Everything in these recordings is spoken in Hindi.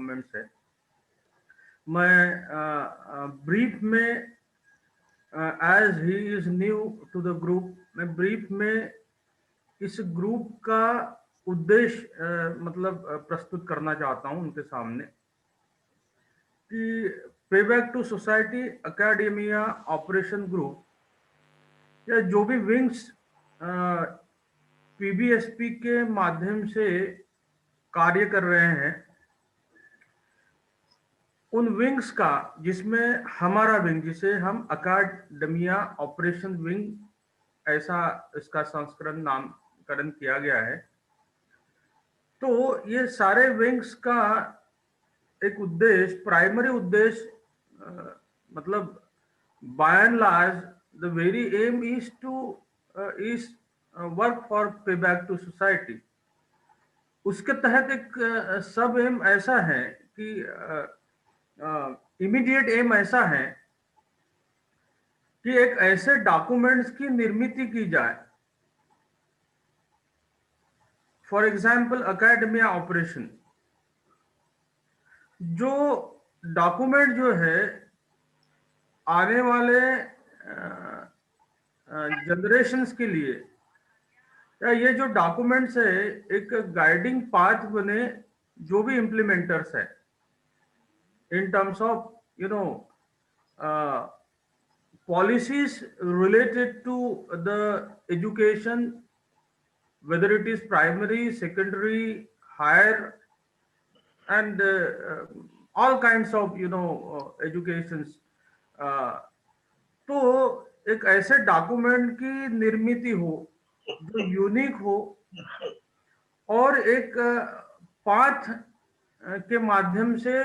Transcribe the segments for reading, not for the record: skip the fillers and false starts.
परफॉर्मेंस है। मैं ब्रीफ में, as he is new to the group, मैं ब्रीफ में इस ग्रुप का उद्देश्य मतलब प्रस्तुत करना चाहता हूं उनके सामने कि payback to society academia operation group या जो भी विंग्स पीबीएसपी के माध्यम से कार्य कर रहे हैं, उन विंग्स का, जिसमें हमारा विंग, जिसे हम एकेडमिया ऑपरेशन विंग ऐसा इसका संस्करण नामकरण किया गया है, तो ये सारे विंग्स का एक उद्देश्य, प्राइमरी उद्देश्य, मतलब by and large the very aim is to is work for pay back to society. उसके तहत एक सब एम ऐसा है कि इमीडिएट एम ऐसा है कि एक ऐसे डॉक्यूमेंट्स की निर्मित की जाए, फॉर एग्जाम्पल एकेडमिया ऑपरेशन, जो डॉक्यूमेंट जो है आने वाले जनरेशंस के लिए, या ये जो डॉक्यूमेंट्स है एक गाइडिंग पाथ बने जो भी इम्प्लीमेंटर्स है in terms of policies related to the education, whether it is primary, secondary, higher, and all kinds of educations. तो एक ऐसे डॉक्यूमेंट की निर्मित हो जो यूनिक हो और एक पाथ के माध्यम से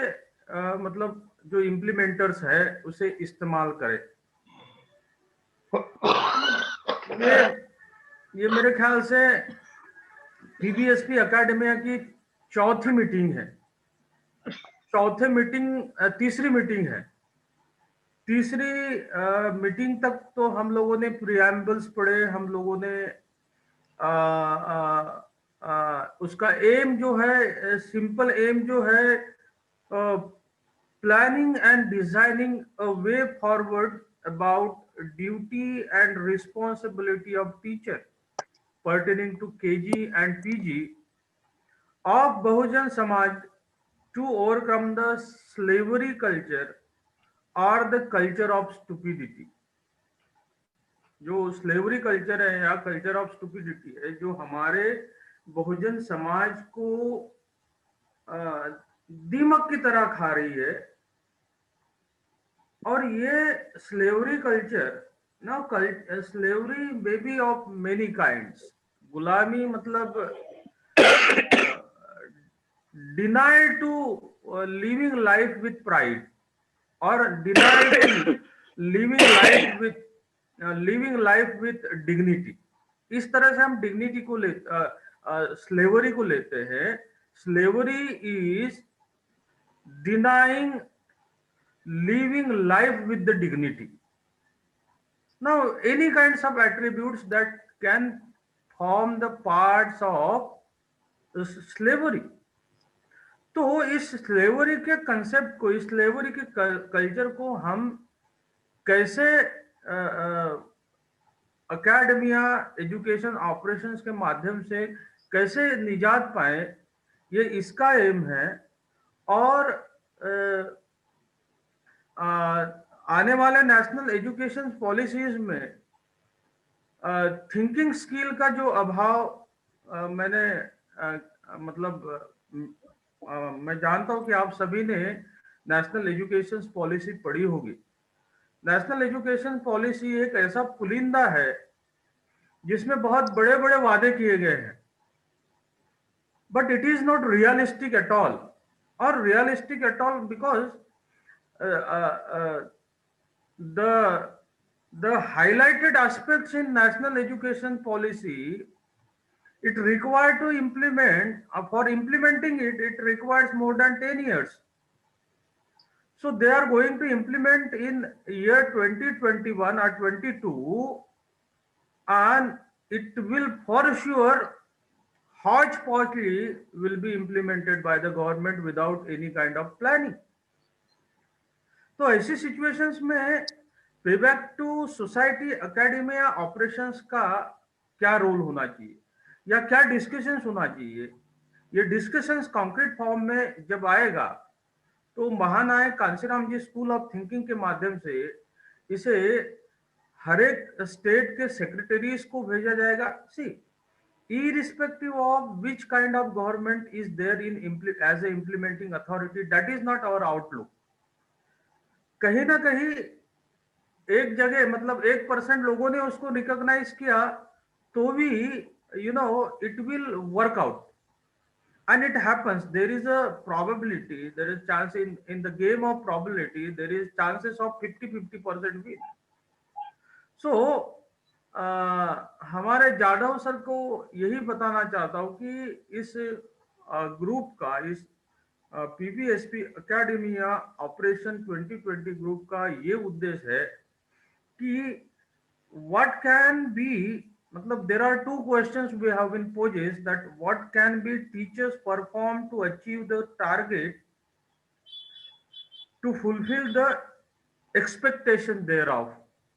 मतलब जो इम्प्लीमेंटर्स है उसे इस्तेमाल करें। ये मेरे ख्याल से पीबीएसपी एकेडमिया की चौथी मीटिंग है, तीसरी मीटिंग है। तीसरी मीटिंग तक तो हम लोगों ने प्रीएम्बल्स पढ़े, हम लोगों ने उसका एम जो है, सिंपल एम जो है, planning and designing a way forward about duty and responsibility of teacher pertaining to KG and PG of Bahujan Samaj to overcome the slavery culture or the culture of stupidity। जो स्लेवरी कल्चर है या कल्चर ऑफ स्टूपिडिटी है, जो हमारे बहुजन समाज को दीमक की तरह खा रही है। और ये slavery culture, now slavery may be of many kinds. गुलामी मतलब deny to living life with pride और deny to living life with dignity. इस तरह से हम डिग्निटी को स्लेवरी को लेते हैं। Slavery is denying living life with the dignity. Now any kinds of attributes that can form the parts of slavery, तो इस स्लेवरी के कंसेप्ट को, इस स्लेवरी के कल्चर को हम कैसे एकेडमिया एजुकेशन ऑपरेशंस के माध्यम से कैसे निजात पाए, ये इसका एम है। और आने वाले नेशनल एजुकेशन पॉलिसीज में थिंकिंग स्किल का जो अभाव, मैंने मैं जानता हूं कि आप सभी ने नेशनल एजुकेशन पॉलिसी पढ़ी होगी। नेशनल एजुकेशन पॉलिसी एक ऐसा पुलिंदा है जिसमें बहुत बड़े बड़े वादे किए गए हैं, but it is not realistic at all. और realistic at all because the highlighted aspects in national education policy, it required to implement, for implementing it requires more than 10 years. So they are going to implement in year 2021 or 22, and it will for sure hodgepodgely will be implemented by the government without any kind of planning. तो ऐसी सिचुएशंस में payback to society academia operations का क्या रोल होना चाहिए या क्या डिस्कशंस होना चाहिए, ये डिस्कशंस कॉन्क्रीट फॉर्म में जब आएगा तो महानायक कांशीराम जी स्कूल ऑफ थिंकिंग के माध्यम से इसे हर एक स्टेट के सेक्रेटरीज को भेजा जाएगा. सी, irrespective of which kind of government is there as a implementing authority, that is not our outlook. कहीं ना कहीं एक जगह मतलब 1% लोगों ने उसको रिकॉग्नाइज किया तो भी it will work out. And it happens, there is a probability, there is chance in the game of probability, there is chances of 50-50% win. So हमारे जाधव सर को यही बताना चाहता हूँ कि इस ग्रुप का, इस पीपीएसपी एकेडमिया ऑपरेशन 2020 ग्रुप का ये उद्देश्य है कि what can be, मतलब there are two questions we have been poses, that what can be teachers perform to achieve the target to fulfill the expectation thereof.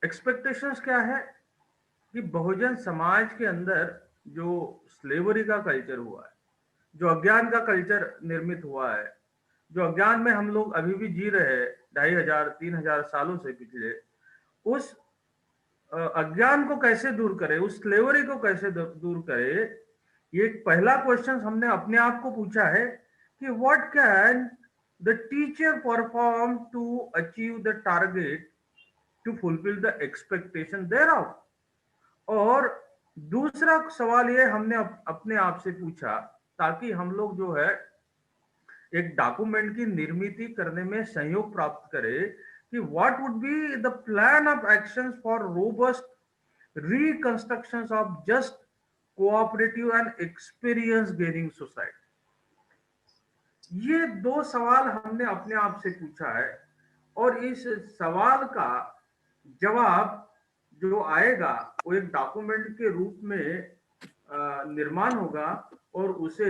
expectations क्या है कि बहुजन समाज के अंदर जो स्लेवरी का कल्चर हुआ है, जो अज्ञान का कल्चर निर्मित हुआ है, जो अज्ञान में हम लोग अभी भी जी रहे हैं 2500-3000 सालों से पिछले, उस अज्ञान को कैसे दूर करें, उस स्लेवरी को कैसे दूर करें, ये पहला क्वेश्चन हमने अपने आप को पूछा है कि what can the teacher perform to achieve the target to fulfil the expectation thereof. और दूसरा सवाल ये हमने अपने आप से पूछा ताकि हम लोग जो है एक डॉक्यूमेंट की निर्मित करने में सहयोग प्राप्त करें कि what would be the plan of actions for robust reconstructions of just cooperative and experience gaining society. ये दो सवाल हमने अपने आप से पूछा है और इस सवाल का जवाब जो आएगा वो एक डॉक्यूमेंट के रूप में निर्माण होगा और उसे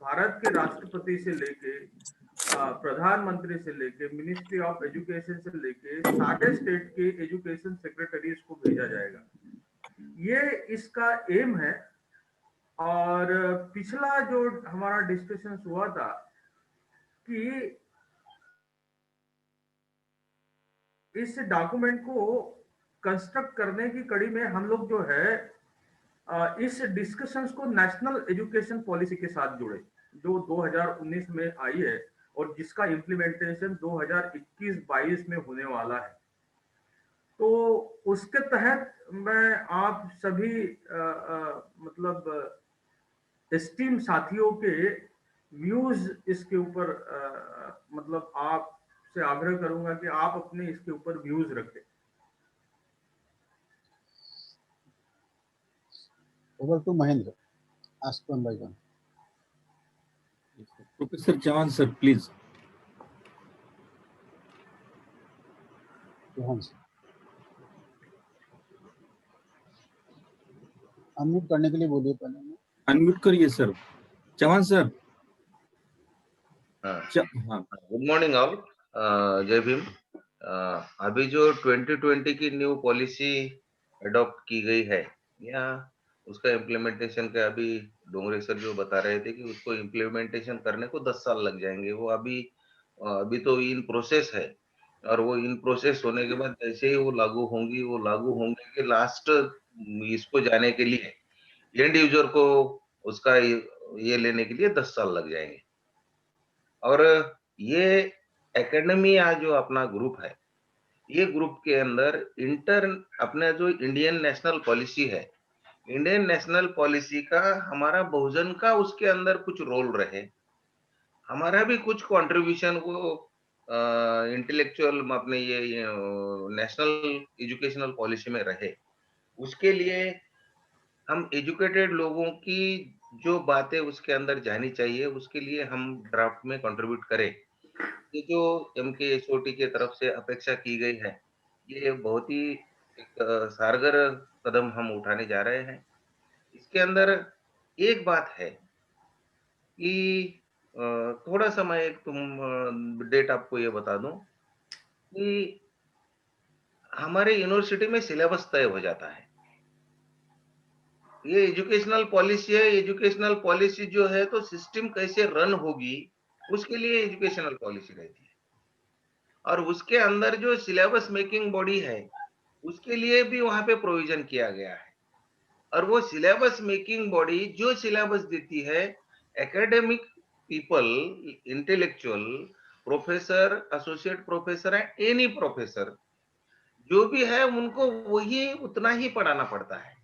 भारत के राष्ट्रपति से लेके प्रधानमंत्री से लेके मिनिस्ट्री ऑफ एजुकेशन से लेके सारे स्टेट के एजुकेशन सेक्रेटरीज को भेजा जाएगा. ये इसका एम है. और पिछला जो हमारा डिस्कशन हुआ था कि इस डॉक्यूमेंट को कंस्ट्रक्ट करने की कड़ी में हम लोग जो है इस डिस्कशंस को नेशनल एजुकेशन पॉलिसी के साथ जुड़े जो 2019 में आई है और जिसका इम्प्लीमेंटेशन 2021-22 में होने वाला है. तो उसके तहत मैं आप सभी मतलब एस्टीम साथियों के व्यूज इसके ऊपर मतलब आप से आग्रह करूंगा कि आप अपने इसके ऊपर व्यूज रखें. Over to Mahendra. Ask one by one. Professor Chavan sir, please. Johan sir. Unmute करने के लिए बोलिए पहले. अनम्यूट करिए sir. Chauhan sir. Good morning all. जय भीम. अभी जो 2020 की न्यू पॉलिसी अडॉप्ट की गई है या उसका इम्प्लीमेंटेशन का अभी डोंगरे सर जो बता रहे थे कि उसको इम्प्लीमेंटेशन करने को 10 साल लग जाएंगे. वो अभी तो इन प्रोसेस है और वो इन प्रोसेस होने के बाद जैसे ही वो लागू होंगे कि लास्ट इसको जाने के लिए एंड यूजर को उसका ये लेने के लिए 10 साल लग जाएंगे. और ये एकेडमिया जो अपना ग्रुप है, ये ग्रुप के अंदर अपने जो इंडियन नेशनल पॉलिसी है, इंडियन नेशनल पॉलिसी का हमारा बहुजन का उसके अंदर कुछ रोल रहे, हमारा भी कुछ कंट्रीब्यूशन वो इंटेलेक्चुअल अपने ये नेशनल एजुकेशनल पॉलिसी में रहे. उसके लिए हम एजुकेटेड लोगों की जो बातें उसके अंदर जानी चाहिए उसके लिए हम ड्राफ्ट में कंट्रीब्यूट करें. ये जो MKSOT के तरफ से अपेक्षा की गई है, ये बहुत ही एक सारगर कदम हम उठाने जा रहे हैं. इसके अंदर एक बात है कि थोड़ा सा मैं एक डेट आपको ये बता दूं कि हमारे यूनिवर्सिटी में सिलेबस तय हो जाता है। ये एजुकेशनल पॉलिसी है, एजुकेशनल पॉलिसी जो है तो सिस्टम कैसे रन होगी उसके लिए एजुकेशनल पॉलिसी रहती है। और उसके अंदर जो सिलेबस मेकिंग बॉडी है उसके लिए भी वहां पे प्रोविजन किया गया है। और वो सिलेबस मेकिंग बॉडी जो सिलेबस देती है, academic people, intellectual, professor, associate professor and any professor जो भी है उनको वही उतना ही पढ़ाना पड़ता है।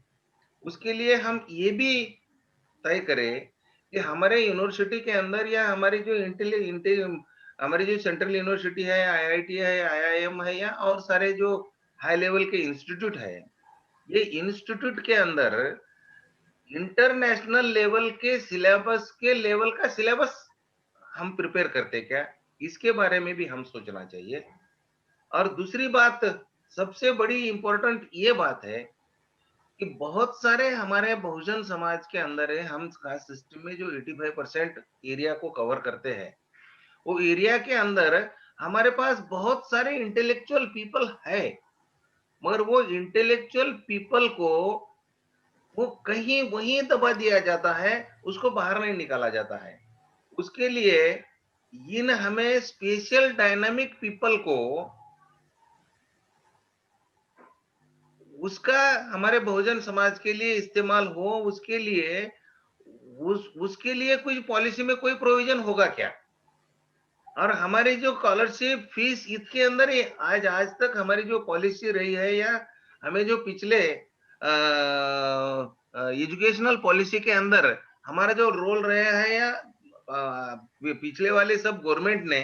उसके लिए हम ये भी तय करें कि हमारे यूनिवर्सिटी के अंदर या हमारी जो हमारी जो सेंट्रल यूनिवर्सिटी है, आईआईटी है, आईआईएम है या और सारे जो हाई लेवल के इंस्टीट्यूट है, ये इंस्टीट्यूट के अंदर इंटरनेशनल लेवल के सिलेबस के लेवल का सिलेबस हम प्रिपेयर करते क्या, इसके बारे में भी हम सोचना चाहिए। और दूसरी बात, सबसे बड़ी इंपॉर्टेंट ये बात है कि बहुत सारे हमारे बहुजन समाज के अंदर है, हम कास्ट सिस्टम में जो 85% एरिया को कवर करते हैं, वो एरिया के अंदर हमारे पास बहुत सारे इंटेलेक्चुअल पीपल है, मगर वो इंटेलेक्चुअल पीपल को वो कहीं वहीं दबा दिया जाता है, उसको बाहर नहीं निकाला जाता है। उसके लिए इन हमें स्पेशल डायनामिक पीपल को उसका हमारे बहुजन समाज के लिए इस्तेमाल हो, उसके लिए उसके लिए कोई पॉलिसी में कोई प्रोविजन होगा क्या? और हमारी जो स्कॉलरशिप फीस इसके अंदर ही आज आज तक हमारी जो पॉलिसी रही है या हमें जो पिछले एजुकेशनल पॉलिसी के अंदर हमारा जो रोल रहा है या पिछले वाले सब गवर्नमेंट ने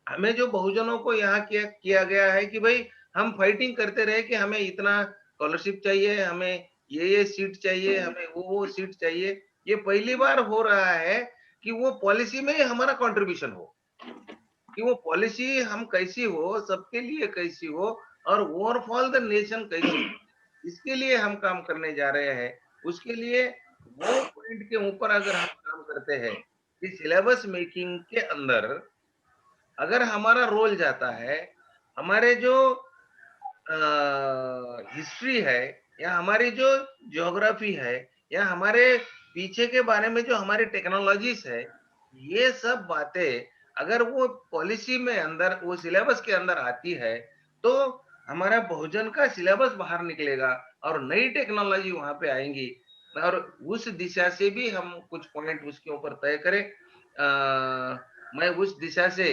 हमें जो बहुजनों को यहाँ किया गया है कि भाई हम फाइटिंग करते रहे कि हमें इतना स्कॉलरशिप चाहिए, हमें ये सीट चाहिए, हमें वो सीट चाहिए। ये पहली बार हो रहा है कि वो पॉलिसी में हमारा कंट्रीब्यूशन हो, कि वो पॉलिसी हम कैसी हो, सबके लिए कैसी हो और ओवरऑल द नेशन कैसी हो, इसके लिए हम काम करने जा रहे हैं। उसके लिए वो पॉइंट के ऊपर अगर हम काम करते हैं कि सिलेबस मेकिंग के अंदर अगर हमारा रोल जाता है, हमारे जो हिस्ट्री है या हमारी जो ज्योग्राफी है या हमारे पीछे के बारे में जो हमारी टेक्नोलॉजीज है, ये सब बातें अगर वो पॉलिसी में अंदर वो सिलेबस के अंदर आती है तो हमारा बहुजन का सिलेबस बाहर निकलेगा और नई टेक्नोलॉजी वहां पे आएंगी। और उस दिशा से भी हम कुछ पॉइंट उसके ऊपर तय करें। मैं उस दिशा से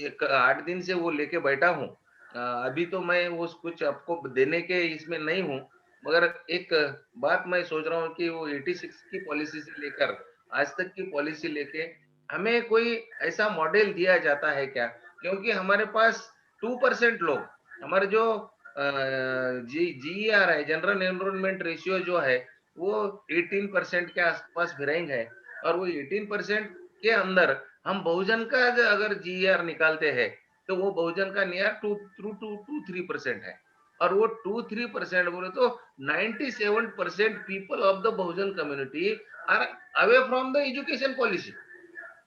एक 8 दिन से वो लेके बैठा हूँ। अभी तो मैं वो कुछ आपको देने के इसमें नहीं हूँ, मगर एक बात मैं सोच रहा हूँ कि वो 86 की पॉलिसी से लेकर आज तक की पॉलिसी लेके हमें कोई ऐसा मॉडल दिया जाता है क्या? क्योंकि हमारे पास 2% लोग, हमारे जो जीईआर है, जनरल एनरोलमेंट रेशियो जो है वो 18% के आसपास भिराइंग है और वो 18% के अंदर हम बहुजन का अगर जीईआर निकालते हैं तो वो बहुजन का नियर 2-3% है। और वो 2-3% बोले तो 97% people of the Bahujan community are away from the education policy.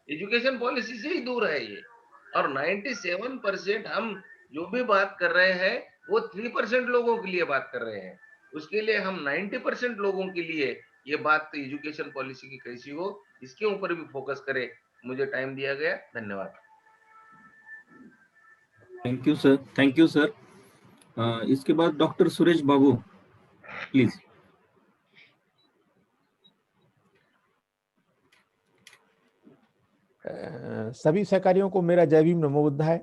Education policy से ही दूर है ये। और 97% हम जो भी बात कर रहे हैं वो 3% लोगों के लिए बात कर रहे हैं। उसके लिए हम 90% लोगों के लिए ये बात एजुकेशन पॉलिसी की कैसी हो इसके ऊपर भी फोकस करें। मुझे टाइम दिया गया, धन्यवाद। Thank you sir, thank you sir. इसके बाद डॉक्टर सुरेश बाबू, प्लीज। सभी सहकारियों को मेरा जय भीम नमो बुद्धाय।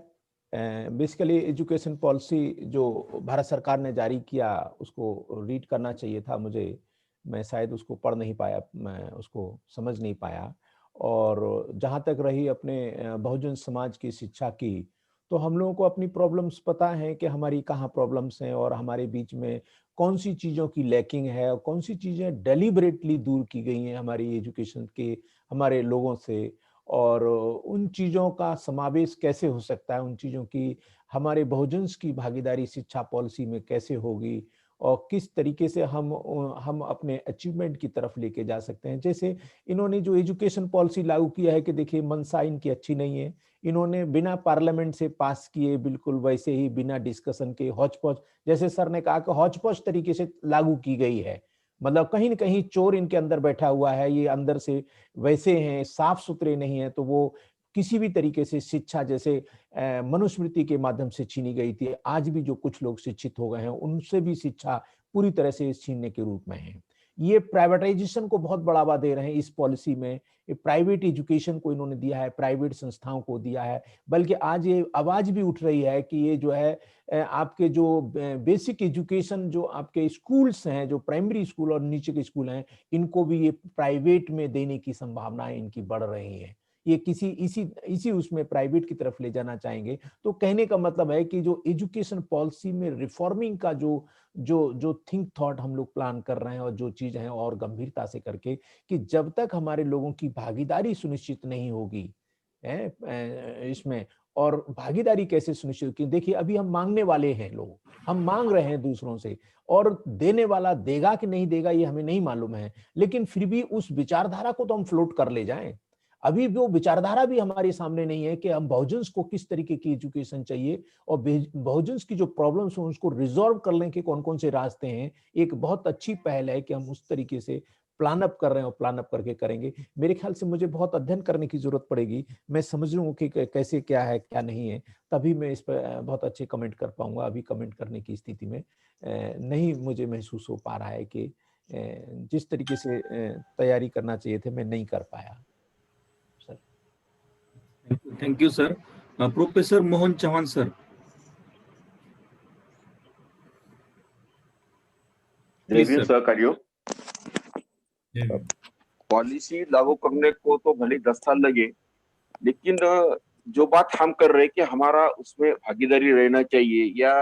बेसिकली एजुकेशन पॉलिसी जो भारत सरकार ने जारी किया उसको रीड करना चाहिए था मुझे, मैं शायद उसको पढ़ नहीं पाया, मैं उसको समझ नहीं पाया। और जहाँ तक रही अपने बहुजन समाज की शिक्षा की, तो हम लोगों को अपनी प्रॉब्लम्स पता है कि हमारी कहाँ प्रॉब्लम्स हैं और हमारे बीच में कौन सी चीज़ों की लैकिंग है और कौन सी चीज़ें डेलिबरेटली दूर की गई हैं हमारी एजुकेशन के, हमारे लोगों से। और उन चीज़ों का समावेश कैसे हो सकता है, उन चीज़ों की हमारे बहुजन्स की भागीदारी शिक्षा पॉलिसी में कैसे होगी, और किस तरीके से हम अपने अचीवमेंट की तरफ लेके जा सकते हैं। जैसे इन्होंने जो एजुकेशन पॉलिसी लागू किया है कि देखिए मंशा इनकी अच्छी नहीं है, इन्होंने बिना पार्लियामेंट से पास किए बिल्कुल वैसे ही बिना डिस्कशन के हौच पौच, जैसे सर ने कहा कि हौच पौच तरीके से लागू की गई है। मतलब कहीं न कहीं चोर इनके अंदर बैठा हुआ है, ये अंदर से वैसे हैं, साफ सुथरे नहीं है, तो वो किसी भी तरीके से शिक्षा जैसे मनुस्मृति के माध्यम से छीनी गई थी, आज भी जो कुछ लोग शिक्षित हो गए हैं उनसे भी शिक्षा पूरी तरह से छीनने के रूप में है। ये प्राइवेटाइजेशन को बहुत बढ़ावा दे रहे हैं इस पॉलिसी में, ये प्राइवेट एजुकेशन को इन्होंने दिया है, प्राइवेट संस्थाओं को दिया है, बल्कि आज ये आवाज भी उठ रही है कि ये जो है आपके जो बेसिक एजुकेशन जो आपके स्कूल्स हैं, जो प्राइमरी स्कूल और नीचे के स्कूल हैं, इनको भी ये प्राइवेट में देने की संभावनाएं इनकी बढ़ रही हैं। ये किसी इसी उसमें प्राइवेट की तरफ ले जाना चाहेंगे। तो कहने का मतलब है कि जो एजुकेशन पॉलिसी में रिफॉर्मिंग का जो थिंक थॉट हम लोग प्लान कर रहे हैं और जो चीज है और गंभीरता से करके, कि जब तक हमारे लोगों की भागीदारी सुनिश्चित नहीं होगी इसमें, और भागीदारी कैसे सुनिश्चित होगी, देखिए अभी हम मांगने वाले हैं, लोग हम मांग रहे हैं दूसरों से, और देने वाला देगा कि नहीं देगा ये हमें नहीं मालूम है, लेकिन फिर भी उस विचारधारा को तो हम फ्लोट कर ले जाएं। अभी वो विचारधारा भी हमारे सामने नहीं है कि हम बहुजन्स को किस तरीके की एजुकेशन चाहिए और बहुजन्स की जो प्रॉब्लम्स हैं उसको रिजॉल्व करने के कौन कौन से रास्ते हैं। एक बहुत अच्छी पहल है कि हम उस तरीके से प्लान अप कर रहे हैं और प्लान अप करके करेंगे। मेरे ख्याल से मुझे बहुत अध्ययन करने की जरूरत पड़ेगी, मैं समझ लूँ कि कैसे क्या है क्या नहीं है, तभी मैं इस पर बहुत अच्छे कमेंट कर पाऊंगा। अभी कमेंट करने की स्थिति में नहीं मुझे महसूस हो पा रहा है कि जिस तरीके से तैयारी करना चाहिए थे मैं नहीं कर पाया। Thank you sir. Professor Mohan Chauhan sir. जय भीम सहकारियों। पॉलिसी लागू करने को तो भले 10 साल लगे, लेकिन जो बात हम कर रहे हैं कि हमारा उसमें भागीदारी रहना चाहिए या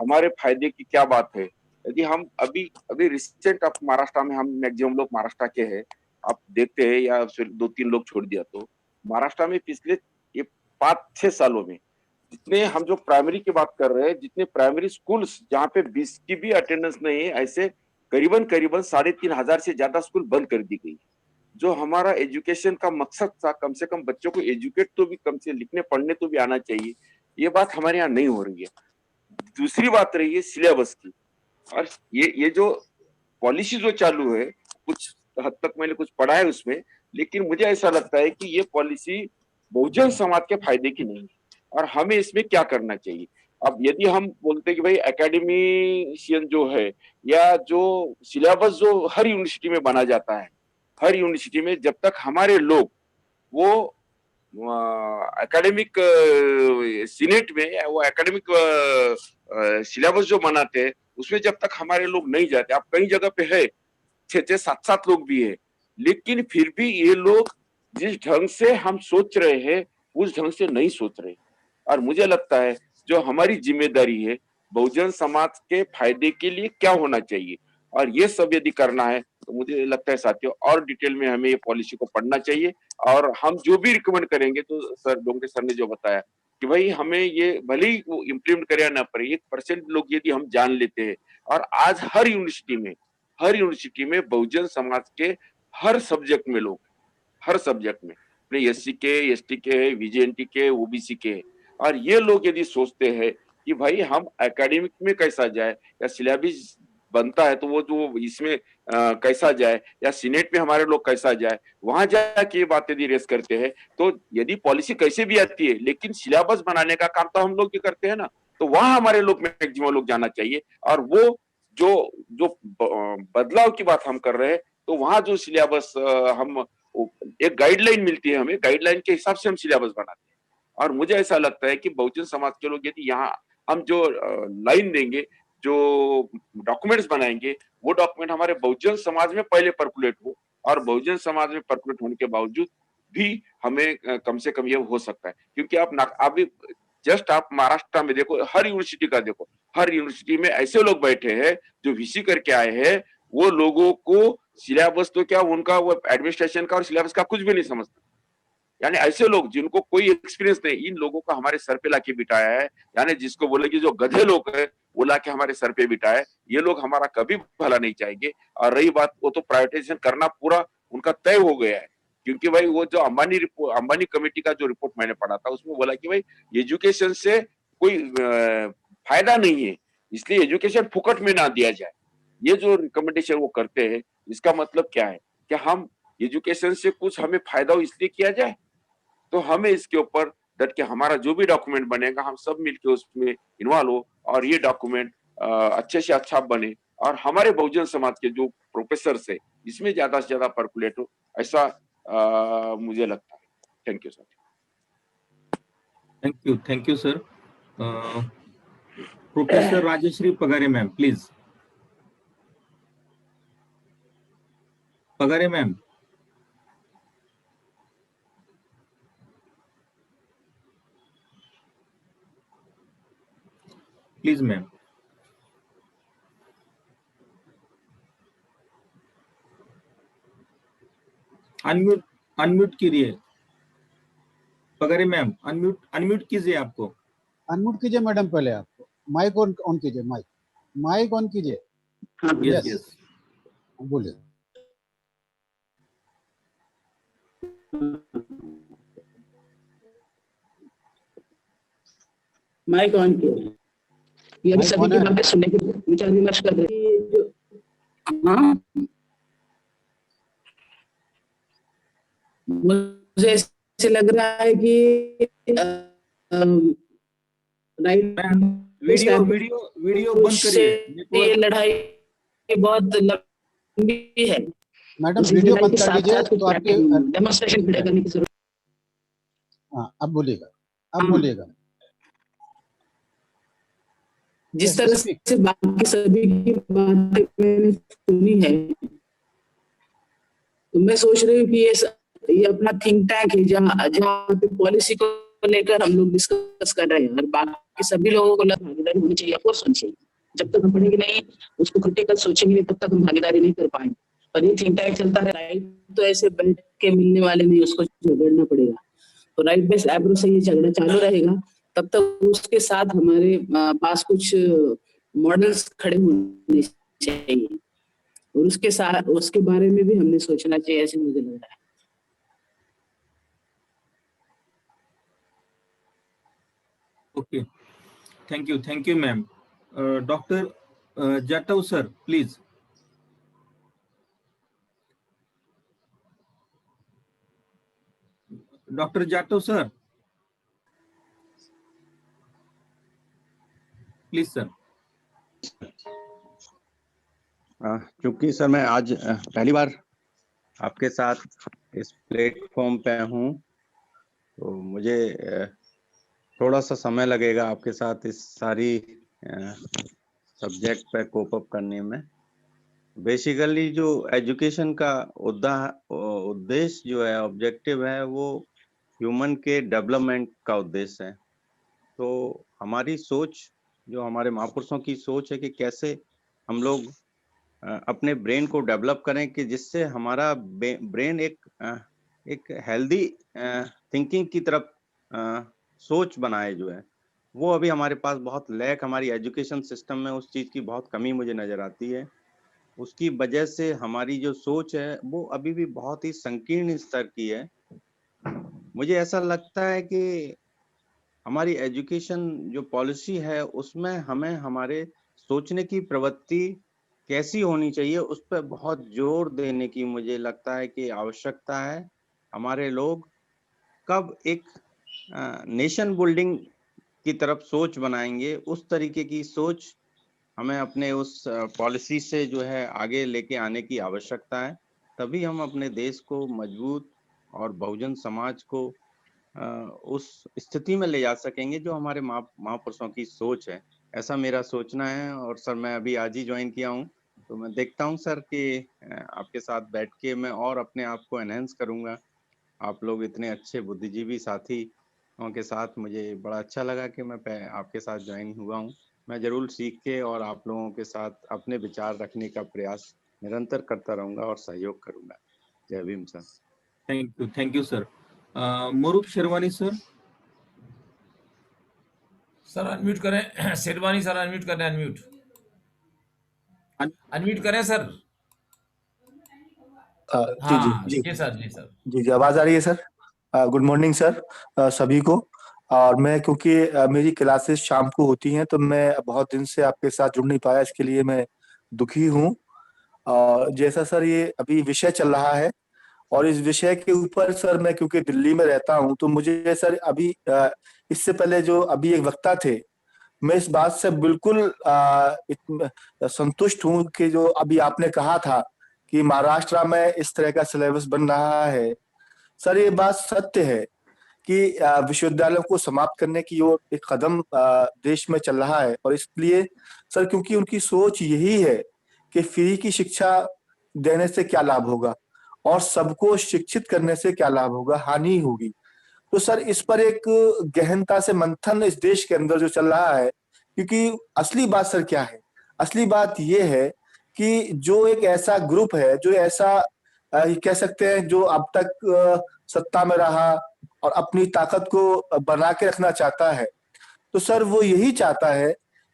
हमारे फायदे की क्या बात है। यदि हम अभी रिसेंट आप महाराष्ट्र में, हम मैक्सिमम लोग महाराष्ट्र के हैं, आप देखते हैं या फिर 2-3 लोग छोड़ दिया तो महाराष्ट्र में पिछले ये 5-6 सालों में जितने हम जो प्राइमरी की बात कर रहे हैं, जितने प्राइमरी स्कूल्स जहाँ पे 20 की भी अटेंडेंस नहीं है, ऐसे करीबन 3,500 से ज्यादा स्कूल बंद कर दी गई। जो हमारा एजुकेशन का मकसद था, कम से कम बच्चों को एजुकेट तो भी, कम से लिखने पढ़ने तो भी आना चाहिए, ये बात हमारे यहाँ नहीं हो रही है। दूसरी बात रही है सिलेबस की, और ये जो पॉलिसी जो चालू है, कुछ हद तक मैंने कुछ पढ़ा है उसमें, लेकिन मुझे ऐसा लगता है कि ये पॉलिसी बहुजन समाज के फायदे की नहीं है और हमें इसमें क्या करना चाहिए। अब यदि हम बोलते हैं कि भाई एकेडमिशियन जो है या जो सिलेबस जो हर यूनिवर्सिटी में बना जाता है, हर यूनिवर्सिटी में जब तक हमारे लोग वो एकेडमिक सीनेट में वो एकेडमिक सिलेबस जो बनाते हैं उसमें जब तक हमारे लोग नहीं जाते, आप कई जगह पे है 6-6, 7-7 लोग भी है, लेकिन फिर भी ये लोग जिस ढंग से हम सोच रहे हैं उस ढंग से नहीं सोच रहे। और मुझे लगता है जो हमारी जिम्मेदारी है बहुजन समाज के फायदे के लिए क्या होना चाहिए, और ये सब यदि करना है तो मुझे लगता है साथियों और डिटेल में हमें ये पॉलिसी को पढ़ना चाहिए। और हम जो भी रिकमेंड करेंगे, तो सर डोंगरे सर ने जो बताया कि भाई हमें ये भले ही वो इम्प्लीमेंट करे या ना पड़े, 1% लोग यदि हम जान लेते हैं, और आज हर यूनिवर्सिटी में बहुजन समाज के हर सब्जेक्ट में लोग, हर सब्जेक्ट में अपने SC के, ST के, VJNT के, OBC के, और ये लोग यदि सोचते हैं कि भाई हम एकेडमिक में कैसा जाए या सिलेबस बनता है तो वो जो इसमें कैसा जाए या सीनेट में हमारे लोग कैसा जाए, वहां जाके ये बात यदि रेस करते हैं, तो यदि पॉलिसी कैसे भी आती है लेकिन सिलेबस बनाने का काम तो हम लोग भी करते हैं ना, तो वहां हमारे लोग मैक्सिमम लोग जाना चाहिए। और वो जो बदलाव की बात हम कर रहे हैं, तो वहां जो सिलेबस हम एक गाइडलाइन मिलती है हमें, गाइडलाइन के हिसाब से हम सिलेबस बनाते हैं। और मुझे ऐसा लगता है कि बहुजन समाज के लोग यदि यहाँ हम जो लाइन देंगे, जो डॉक्यूमेंट्स बनाएंगे, वो डॉक्यूमेंट हमारे बहुजन समाज में पहले पर्कुलेट हो, और बहुजन समाज में पर्कुलेट होने के बावजूद भी हमें कम से कम ये हो सकता है। क्योंकि आप अभी जस्ट आप महाराष्ट्र में देखो, हर यूनिवर्सिटी का देखो, हर यूनिवर्सिटी में ऐसे लोग बैठे हैं जो VC करके आए हैं, वो लोगों को सिलेबस तो क्या, उनका वो एडमिनिस्ट्रेशन का और सिलेबस का कुछ भी नहीं समझता, यानी ऐसे लोग जिनको कोई एक्सपीरियंस नहीं, इन लोगों को हमारे सर पे लाके बिठाया है, यानी जिसको बोले कि जो गधे लोग है वो लाके हमारे सर पे बिठाया है, ये लोग हमारा कभी भला नहीं चाहेंगे। और रही बात, वो तो प्राइवेटाइजेशन करना पूरा उनका तय हो गया है, क्योंकि भाई वो जो अंबानी कमेटी का जो रिपोर्ट मैंने पढ़ा था उसमें बोला कि भाई एजुकेशन से कोई फायदा नहीं है, इसलिए एजुकेशन फुकट में ना दिया जाए। ये जो रिकमेंडेशन वो करते हैं, इसका मतलब क्या है कि हम एजुकेशन से कुछ हमें फायदा हो इसलिए किया जाए, तो हमें इसके ऊपर डट के हमारा जो भी डॉक्यूमेंट बनेगा हम सब मिलके उसमें इन्वॉल्व हो और ये डॉक्यूमेंट अच्छे से अच्छा बने और हमारे बहुजन समाज के जो प्रोफेसर है इसमें ज्यादा से ज्यादा पर्कुलेट हो, ऐसा मुझे लगता है। Thank you sir. Thank you sir. Professor Rajshree Pagare ma'am, please. Pagare ma'am. Please ma'am. Unmute कीजिए। पगारे मैम, अनम्यूट कीजिए आपको। अनम्यूट कीजिए मैडम, पहले आपको माइक ऑन कीजिए, माइक ऑन कीजिए। यस यस, बोलिए। माइक ऑन किया। ये भी सभी की बातें सुनने के विचार विमर्श कर रहे हैं। हाँ, मुझे ऐसे लग रहा है कि राइट वीडियो बंद करिए। ये लड़ाई बहुत लंबी है मैडम वीडियो बंद कर दीजिए तो आपके डेमोन्स्ट्रेशन खड़े करने की जरूरत। हाँ, अब बोलिएगा। जिस तरह से बाकी सभी की बातें मैंने सुनी है, तो मैं सोच रही हूँ कि ये अपना थिंक टैंक है जहाँ पे पॉलिसी को लेकर हम लोग डिस्कस कर रहे हैं और बाकी सभी लोगों को भागीदारी होनी चाहिए, अफकोर्स होनी चाहिए। जब तक हम पढ़ेंगे नहीं, उसको क्रिटिकल सोचेंगे नहीं, तब तक हम भागीदारी नहीं कर पाएंगे। और ये थिंक टैंक चलता है, राइट तो ऐसे बैठ के मिलने वाले नहीं, उसको झगड़ना पड़ेगा। तो राइट बेस एब्रो से ये झगड़ा चालू रहेगा, तब तक उसके साथ हमारे पास कुछ मॉडल्स खड़े होने चाहिए और उसके बारे में भी हमने सोचना चाहिए, ऐसे मुझे लग रहा है। Okay, thank you ma'am. Doctor Jatav sir, please. Doctor Jatav sir, please sir. क्योंकि सर मैं आज पहली बार आपके साथ इस प्लेटफॉर्म पे हूँ, तो मुझे थोड़ा सा समय लगेगा आपके साथ इस सारी सब्जेक्ट पे कोप अप करने में। बेसिकली जो एजुकेशन का उद्देश्य जो है, ऑब्जेक्टिव है, वो ह्यूमन के डेवलपमेंट का उद्देश्य है। तो हमारी सोच, जो हमारे महापुरुषों की सोच है कि कैसे हम लोग अपने ब्रेन को डेवलप करें कि जिससे हमारा ब्रेन एक हेल्दी थिंकिंग की तरफ सोच बनाए, जो है वो अभी हमारे पास बहुत लैक, हमारी एजुकेशन सिस्टम में उस चीज की बहुत कमी मुझे नजर आती है। उसकी वजह से हमारी जो सोच है वो अभी भी बहुत ही संकीर्ण स्तर की है। मुझे ऐसा लगता है कि हमारी एजुकेशन जो पॉलिसी है उसमें हमें हमारे सोचने की प्रवृत्ति कैसी होनी चाहिए उस पर बहुत जोर देने की मुझे लगता है कि आवश्यकता है। हमारे लोग कब एक नेशन बिल्डिंग की तरफ सोच बनाएंगे, उस तरीके की सोच हमें अपने उस पॉलिसी से जो है आगे लेके आने की आवश्यकता है। तभी हम अपने देश को मजबूत और बहुजन समाज को उस स्थिति में ले जा सकेंगे जो हमारे महापुरुषों की सोच है। ऐसा मेरा सोचना है। और सर मैं अभी आज ही ज्वाइन किया हूँ, तो मैं देखता हूँ सर कि आपके साथ बैठ के मैं और अपने आप को एनहेंस करूँगा। आप लोग इतने अच्छे बुद्धिजीवी साथियों के साथ मुझे बड़ा अच्छा लगा कि मैं आपके साथ ज्वाइन हुआ हूँ। मैं जरूर सीख के और आप लोगों के साथ अपने विचार रखने का प्रयास निरंतर करता रहूंगा और सहयोग करूंगा। जय Bhim sir. Thank you sir. Maroof Sherwani sir. Sir unmute करें। शेरवानी सर अनम्यूट करें, अनम्यूट अनम्यूट करें सर। जी जी हाँ जी जी सर, जी सर। जी जी, आवाज आ रही है सर। गुड मॉर्निंग सर सभी को। और मैं क्योंकि मेरी क्लासेस शाम को होती हैं तो मैं बहुत दिन से आपके साथ जुड़ नहीं पाया, इसके लिए मैं दुखी हूँ। जैसा सर ये अभी विषय चल रहा है और इस विषय के ऊपर सर मैं क्योंकि दिल्ली में रहता हूँ तो मुझे सर अभी इससे पहले जो अभी एक वक्ता थे, मैं इस बात से बिल्कुल संतुष्ट हूँ कि जो अभी आपने कहा था कि महाराष्ट्र में इस तरह का सिलेबस बन रहा है। सर ये बात सत्य है कि विश्वविद्यालयों को समाप्त करने की ओर एक कदम देश में चल रहा है। और इसलिए सर क्योंकि उनकी सोच यही है कि फ्री की शिक्षा देने से क्या लाभ होगा और सबको शिक्षित करने से क्या लाभ होगा, हानि होगी। तो सर इस पर एक गहनता से मंथन इस देश के अंदर जो चल रहा है, क्योंकि असली बात सर क्या है, असली बात ये है कि जो एक ऐसा ग्रुप है जो ऐसा कह सकते हैं जो अब तक सत्ता में रहा और अपनी ताकत को बना के रखना चाहता है, तो सर वो यही चाहता है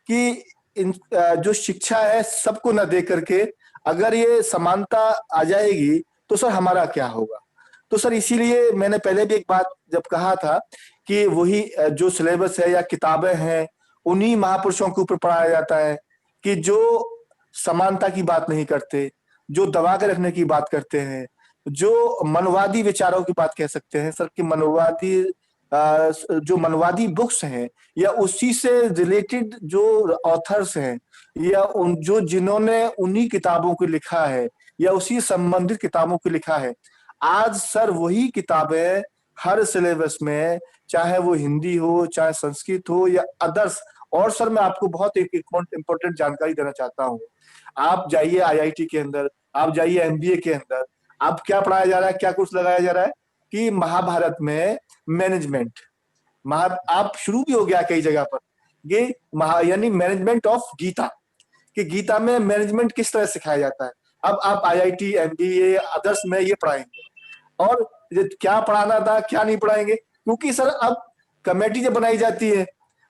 कि जो शिक्षा है सबको न दे करके अगर ये समानता आ जाएगी तो सर हमारा क्या होगा। तो सर इसीलिए मैंने पहले भी एक बात जब कहा था कि वही जो सिलेबस है या किताबें हैं उन्हीं महापुरुषों के ऊपर पढ़ाया जाता है कि जो समानता की बात नहीं करते, जो दबा के रखने की बात करते हैं, जो मनवादी विचारों की बात कह सकते हैं सर कि मनवादी जो मनवादी बुक्स हैं या उसी से रिलेटेड जो ऑथर्स हैं या उन जो जिन्होंने उन्हीं किताबों को लिखा है या उसी संबंधित किताबों को लिखा है, आज सर वही किताबें हर सिलेबस में, चाहे वो हिंदी हो, चाहे संस्कृत हो या अदर्स। और सर मैं आपको बहुत एक इम्पोर्टेंट जानकारी देना चाहता हूँ। आप जाइए आईआईटी के अंदर, आप जाइए एमबीए के अंदर, आप क्या पढ़ाया जा रहा है, क्या कोर्स लगाया जा रहा है कि महाभारत में मैनेजमेंट, आप शुरू भी हो गया कई जगह पर ये यानी मैनेजमेंट ऑफ गीता, कि गीता में मैनेजमेंट किस तरह सिखाया जाता है। अब आप आईआईटी एमबीए अदर्स में ये पढ़ाएंगे और क्या पढ़ाना था क्या नहीं पढ़ाएंगे, क्योंकि सर अब कमेटी जब बनाई जाती है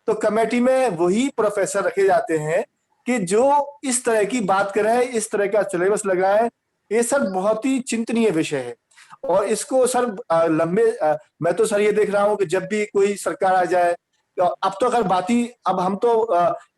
तो कमेटी में वही प्रोफेसर रखे जाते हैं कि जो इस तरह की बात करें, इस तरह का सिलेबस लगाए। ये सर बहुत ही चिंतनीय विषय है और इसको सर मैं तो सर ये देख रहा हूँ कि जब भी कोई सरकार आ जाए तो अब तो अगर बात ही, अब हम तो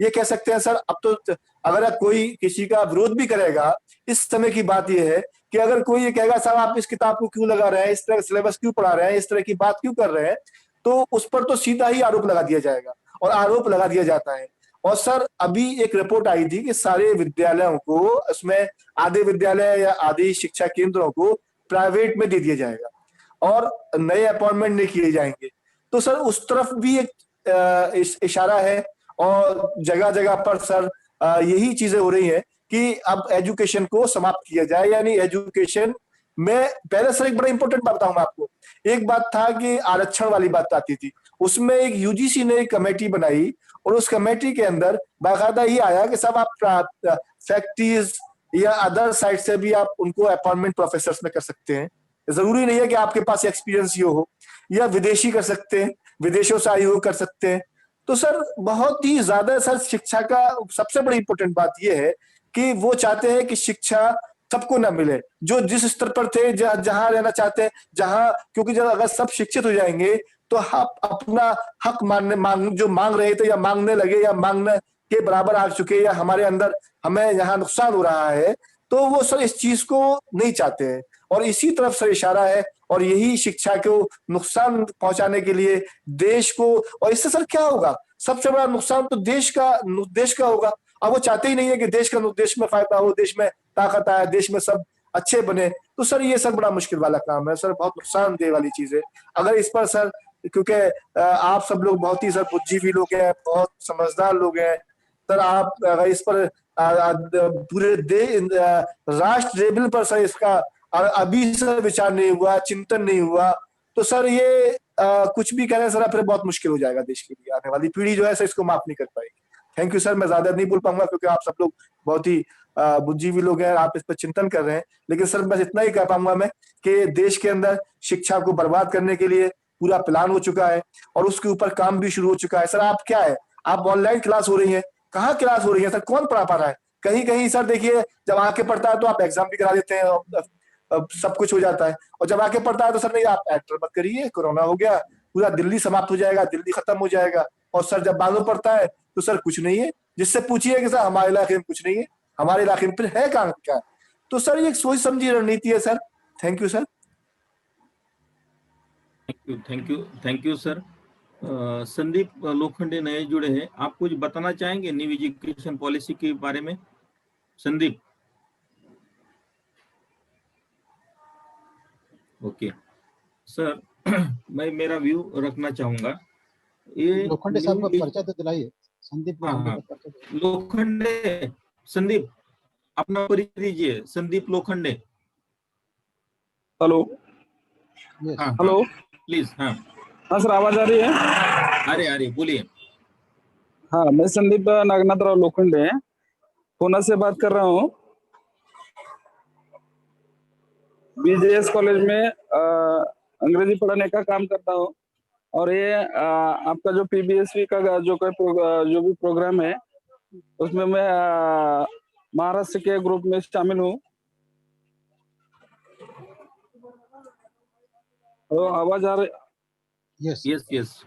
ये कह सकते हैं सर, अब तो अगर कोई किसी का विरोध भी करेगा, इस समय की बात ये है कि अगर कोई ये कहेगा साहब आप इस किताब को क्यों लगा रहे हैं, इस तरह का सिलेबस क्यों पढ़ा रहे हैं, इस तरह की बात क्यों कर रहे हैं, तो उस पर तो सीधा ही आरोप लगा दिया जाएगा और आरोप लगा दिया जाता है। और सर अभी एक रिपोर्ट आई थी कि सारे विद्यालयों को, उसमें आधे विद्यालय या आधे शिक्षा केंद्रों को प्राइवेट में दे दिया जाएगा और नए अपॉइंटमेंट नहीं किए जाएंगे। तो सर उस तरफ भी एक इशारा है और जगह जगह पर सर यही चीजें हो रही हैं कि अब एजुकेशन को समाप्त किया जाए, यानी एजुकेशन में पहले सर एक बड़ा इंपॉर्टेंट बात बताऊं मैं आपको। एक बात था कि आरक्षण वाली बात आती थी, उसमें एक यूजीसी ने एक कमेटी बनाई और उस कमेटी के अंदर बाकायदा ये आया कि सब आप फैक्ट्रीज या अदर साइड से भी आप उनको अपॉइंटमेंट प्रोफेसर में कर सकते हैं। जरूरी नहीं है कि आपके पास एक्सपीरियंस ये हो, या विदेशी कर सकते हैं, विदेशों से आए हुए कर सकते हैं। तो सर बहुत ही ज्यादा सर शिक्षा का सबसे बड़ी इंपॉर्टेंट बात यह है कि वो चाहते हैं कि शिक्षा सबको ना मिले, जो जिस स्तर पर थे, जहां रहना चाहते हैं, जहां, क्योंकि जब अगर सब शिक्षित हो जाएंगे तो हम अपना हक जो मांग रहे थे या मांगने लगे या मांगने के बराबर आ चुके या हमारे अंदर हमें यहाँ नुकसान हो रहा है, तो वो सर इस चीज को नहीं चाहते हैं और इसी तरफ सर इशारा है। और यही शिक्षा को नुकसान पहुंचाने के लिए देश को, और इससे सर क्या होगा, सबसे बड़ा नुकसान तो देश का होगा। अब वो चाहते ही नहीं है कि देश में फायदा हो, देश में ताकत आए, देश में सब अच्छे बने। तो सर ये सर बड़ा मुश्किल वाला काम है सर, बहुत नुकसानदेह वाली चीज है। अगर इस पर सर, क्योंकि आप सब लोग बहुत ही सर बुद्धिजीवी लोग हैं, बहुत समझदार लोग हैं सर, आप अगर इस पर पूरे राष्ट्र लेवल पर सर इसका अभी सर विचार नहीं हुआ, चिंतन नहीं हुआ, तो सर ये कुछ भी कहने सर फिर बहुत मुश्किल हो जाएगा देश के लिए। आने वाली पीढ़ी जो है सर इसको माफ नहीं कर पाएगी। थैंक यू सर, मैं ज्यादा नहीं बोल पाऊंगा क्योंकि आप सब लोग बहुत ही बुद्धिजीवी लोग हैं, आप इस पर चिंतन कर रहे हैं, लेकिन सर बस इतना ही कह पाऊंगा मैं कि देश के अंदर शिक्षा को बर्बाद करने के लिए पूरा प्लान हो चुका है और उसके ऊपर काम भी शुरू हो चुका है। सर आप क्या है, आप ऑनलाइन क्लास हो रही है, कहाँ क्लास हो रही है सर, कौन पढ़ा पा रहा है? कहीं कहीं सर देखिए जब आके पढ़ता है तो आप एग्जाम भी करा देते हैं, सब कुछ हो जाता है, और जब आके पढ़ता है तो सर नहीं आप एंटर मत करिए, कोरोना हो गया, पूरा दिल्ली समाप्त हो जाएगा, दिल्ली खत्म हो जाएगा। और सर जब मालूम पड़ता है तो सर कुछ नहीं है, जिससे पूछिए कि सर हमारे इलाके में कुछ नहीं है, हमारे इलाके में फिर है कहाँ क्या? तो सर ये सोच समझी रणनीति है sir. Thank you sir. Thank you sir. Sandeep Lokhande नए जुड़े हैं, आप कुछ बताना चाहेंगे न्यू एजुकेशन पॉलिसी के बारे में? संदीप। ओके सर, मैं मेरा व्यू रखना चाहूंगा। ये लोखंडे साहब को पर्चा तो दिलाइए, संदीप लोखंडे, संदीप अपना परिचय दीजिए। Sandeep Lokhande. Hello. Hello please. हाँ सर, आवाज आ रही है? अरे बोलिए। हाँ, मैं संदीप नागनाथराव लोखंडे पुणे से बात कर रहा हूँ। बीजेएस कॉलेज में अंग्रेजी पढ़ाने का काम करता हूँ, और ये आपका जो पीबीएसवी का जो भी प्रोग्राम है उसमें मैं महाराष्ट्र के ग्रुप में शामिल हूँ। तो आवाज आ रही? Yes.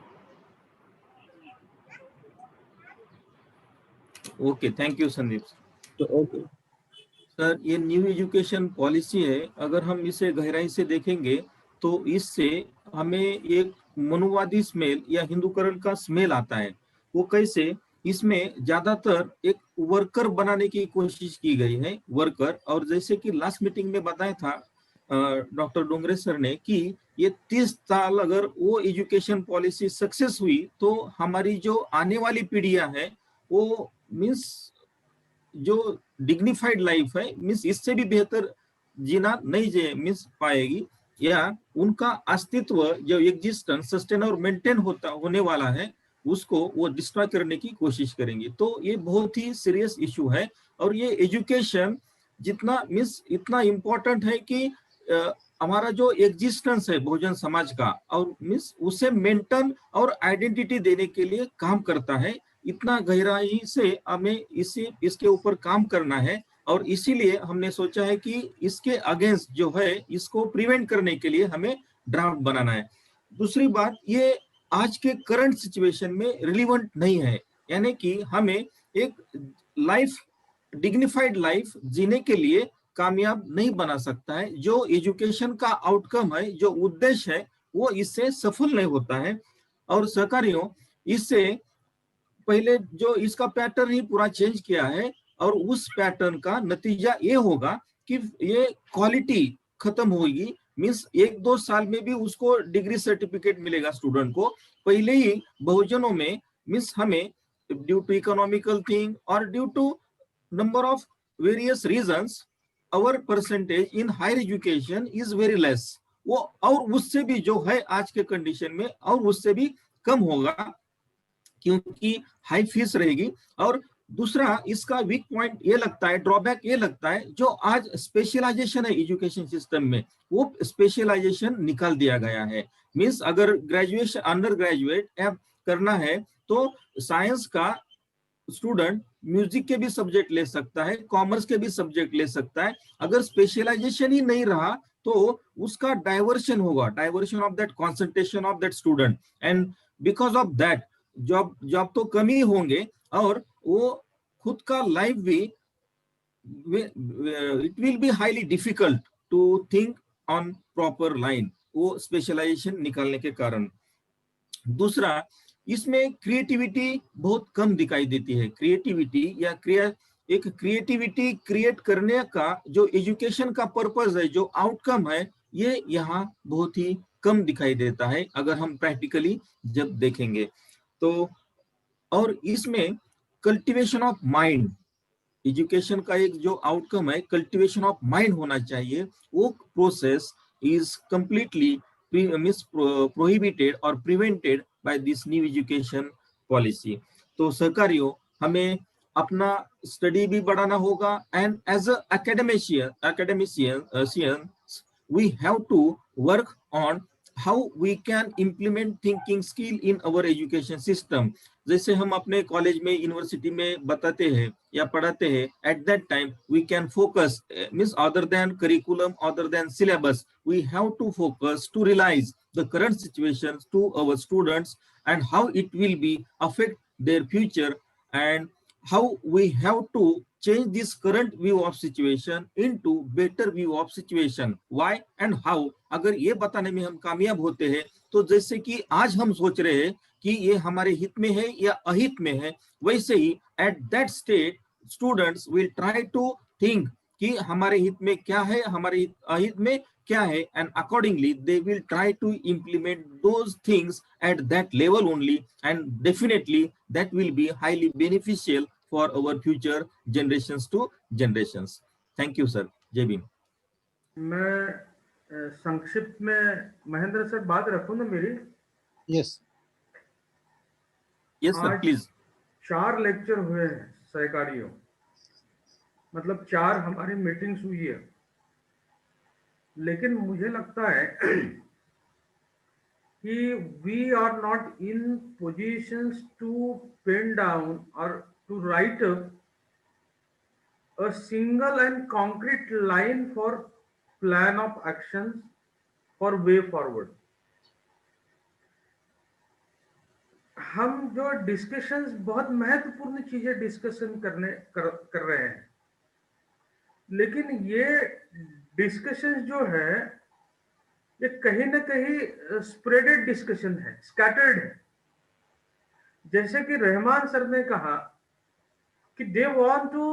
Okay, thank you Sandeep. Okay sir, ये न्यू एजुकेशन पॉलिसी है, अगर हम इसे गहराई से देखेंगे तो इससे हमें एक मनुवादी स्मेल या हिंदूकरण का स्मेल आता है। वो कैसे? इसमें ज्यादातर एक वर्कर बनाने की कोशिश की गई है, वर्कर। और जैसे कि लास्ट मीटिंग में बताया था डॉक्टर डोंगरे सर ने कि ये 30 साल अगर वो एजुकेशन पॉलिसी सक्सेस हुई तो हमारी जो आने वाली पीढ़ियां है वो मीन्स जो डिग्निफाइड लाइफ है, मीन्स इससे भी बेहतर जीना नहीं जे मीन्स पाएगी, या उनका अस्तित्व जो एग्जिस्टेंस सस्टेन और मेंटेन होने वाला है उसको वो डिस्ट्रॉय करने की कोशिश करेंगे। तो ये बहुत ही सीरियस इशू है। और ये एजुकेशन जितना मीन्स इतना इम्पोर्टेंट है कि हमारा जो एग्जिस्टेंस है बहुजन समाज का, और मीन्स उसे मेंटेन और आइडेंटिटी देने के लिए काम करता है। इतना गहराई से हमें इसके ऊपर काम करना है, और इसीलिए हमने सोचा है कि इसके अगेंस्ट जो है इसको प्रिवेंट करने के लिए हमें ड्राफ्ट बनाना है। दूसरी बात, ये आज के करंट सिचुएशन में रिलीवेंट नहीं है, यानी कि हमें एक लाइफ डिग्निफाइड लाइफ जीने के लिए कामयाब नहीं बना सकता है। जो एजुकेशन का आउटकम है, जो उद्देश्य है, वो इससे सफल नहीं होता है। और सहकारियों, इससे पहले जो इसका पैटर्न ही पूरा चेंज किया है, और उस पैटर्न का नतीजा ये होगा कि ये क्वालिटी खत्म होगी। मीन्स 1-2 साल में भी उसको डिग्री सर्टिफिकेट मिलेगा स्टूडेंट को। पहले ही बहुजनों में मीन्स हमें ड्यू टू इकोनॉमिकल थिंग और due to number of various reasons our percentage in higher education is very less। वो और उससे भी जो है आज के कंडीशन में और उससे भी कम होगा, क्योंकि हाई फीस रहेगी। और दूसरा इसका वीक पॉइंट ये लगता है, ड्रॉबैक ये लगता है, जो आज स्पेशलाइजेशन है एजुकेशन सिस्टम में, वो स्पेशलाइजेशन निकाल दिया गया है। मीन्स अगर ग्रेजुएशन अंडर ग्रेजुएट करना है तो साइंस का स्टूडेंट म्यूजिक के भी सब्जेक्ट ले सकता है, कॉमर्स के भी सब्जेक्ट ले सकता है। अगर स्पेशलाइजेशन ही नहीं रहा तो उसका डाइवर्शन होगा, diversion of that concentration of that student, and because of that job तो कम ही होंगे, और वो खुद का लाइफ भी it will be highly difficult to think on proper line, वो स्पेशलाइजेशन निकालने के कारण। दूसरा, इसमें क्रिएटिविटी बहुत कम दिखाई देती है। क्रिएटिविटी या क्रिएटिविटी क्रिएट करने का जो एजुकेशन का पर्पस है, जो आउटकम है, ये यहाँ बहुत ही कम दिखाई देता है अगर हम प्रैक्टिकली जब देखेंगे तो। और इसमें कल्टीवेशन ऑफ माइंड, एजुकेशन का एक जो आउटकम है कल्टीवेशन ऑफ माइंड होना चाहिए, वो प्रोसेस इज कंप्लीटली प्रोहिबिटेड और prevented by this new education policy. तो सहकारियों, हमें अपना स्टडी भी बढ़ाना होगा, and as a academician we have to work on how we can implement thinking skill in our education system. जैसे हम अपने कॉलेज में, यूनिवर्सिटी में बताते हैं या पढ़ाते हैं, at that time we can focus, means other than curriculum, other than syllabus, we have to focus to realize the current situations to our students and how it will be affect their future, and how we have to change this current view of situation into better view of situation. Why and how? अगर ये बताने में हम कामयाब होते हैं, तो जैसे कि आज हम सोच रहे हैं कि ये हमारे हित में है या अहित में है, वैसे ही at that state students will try to think कि हमारे हित में क्या है, हमारे अहित में क्या है, and accordingly they will try to implement those things at that level only, and definitely that will be highly beneficial for our future generations to generations. Thank you sir. जय भीम। मैं संक्षिप्त में महेंद्र सर बात रखूं ना मेरी? Yes yes sir please. 4 lecture हुए हैं सहकारियों, मतलब 4 हमारी मीटिंग्स हुई है, लेकिन मुझे लगता है कि we are not in positions to pen down or to write a single and concrete line for plan of actions for way forward. हम जो डिस्कशंस, बहुत महत्वपूर्ण चीजें डिस्कशन कर रहे हैं, लेकिन ये डिस्कशंस जो है ये कहीं ना कहीं स्प्रेडेड डिस्कशन है, स्कैटर्ड है। जैसे कि रहमान सर ने कहा कि they want to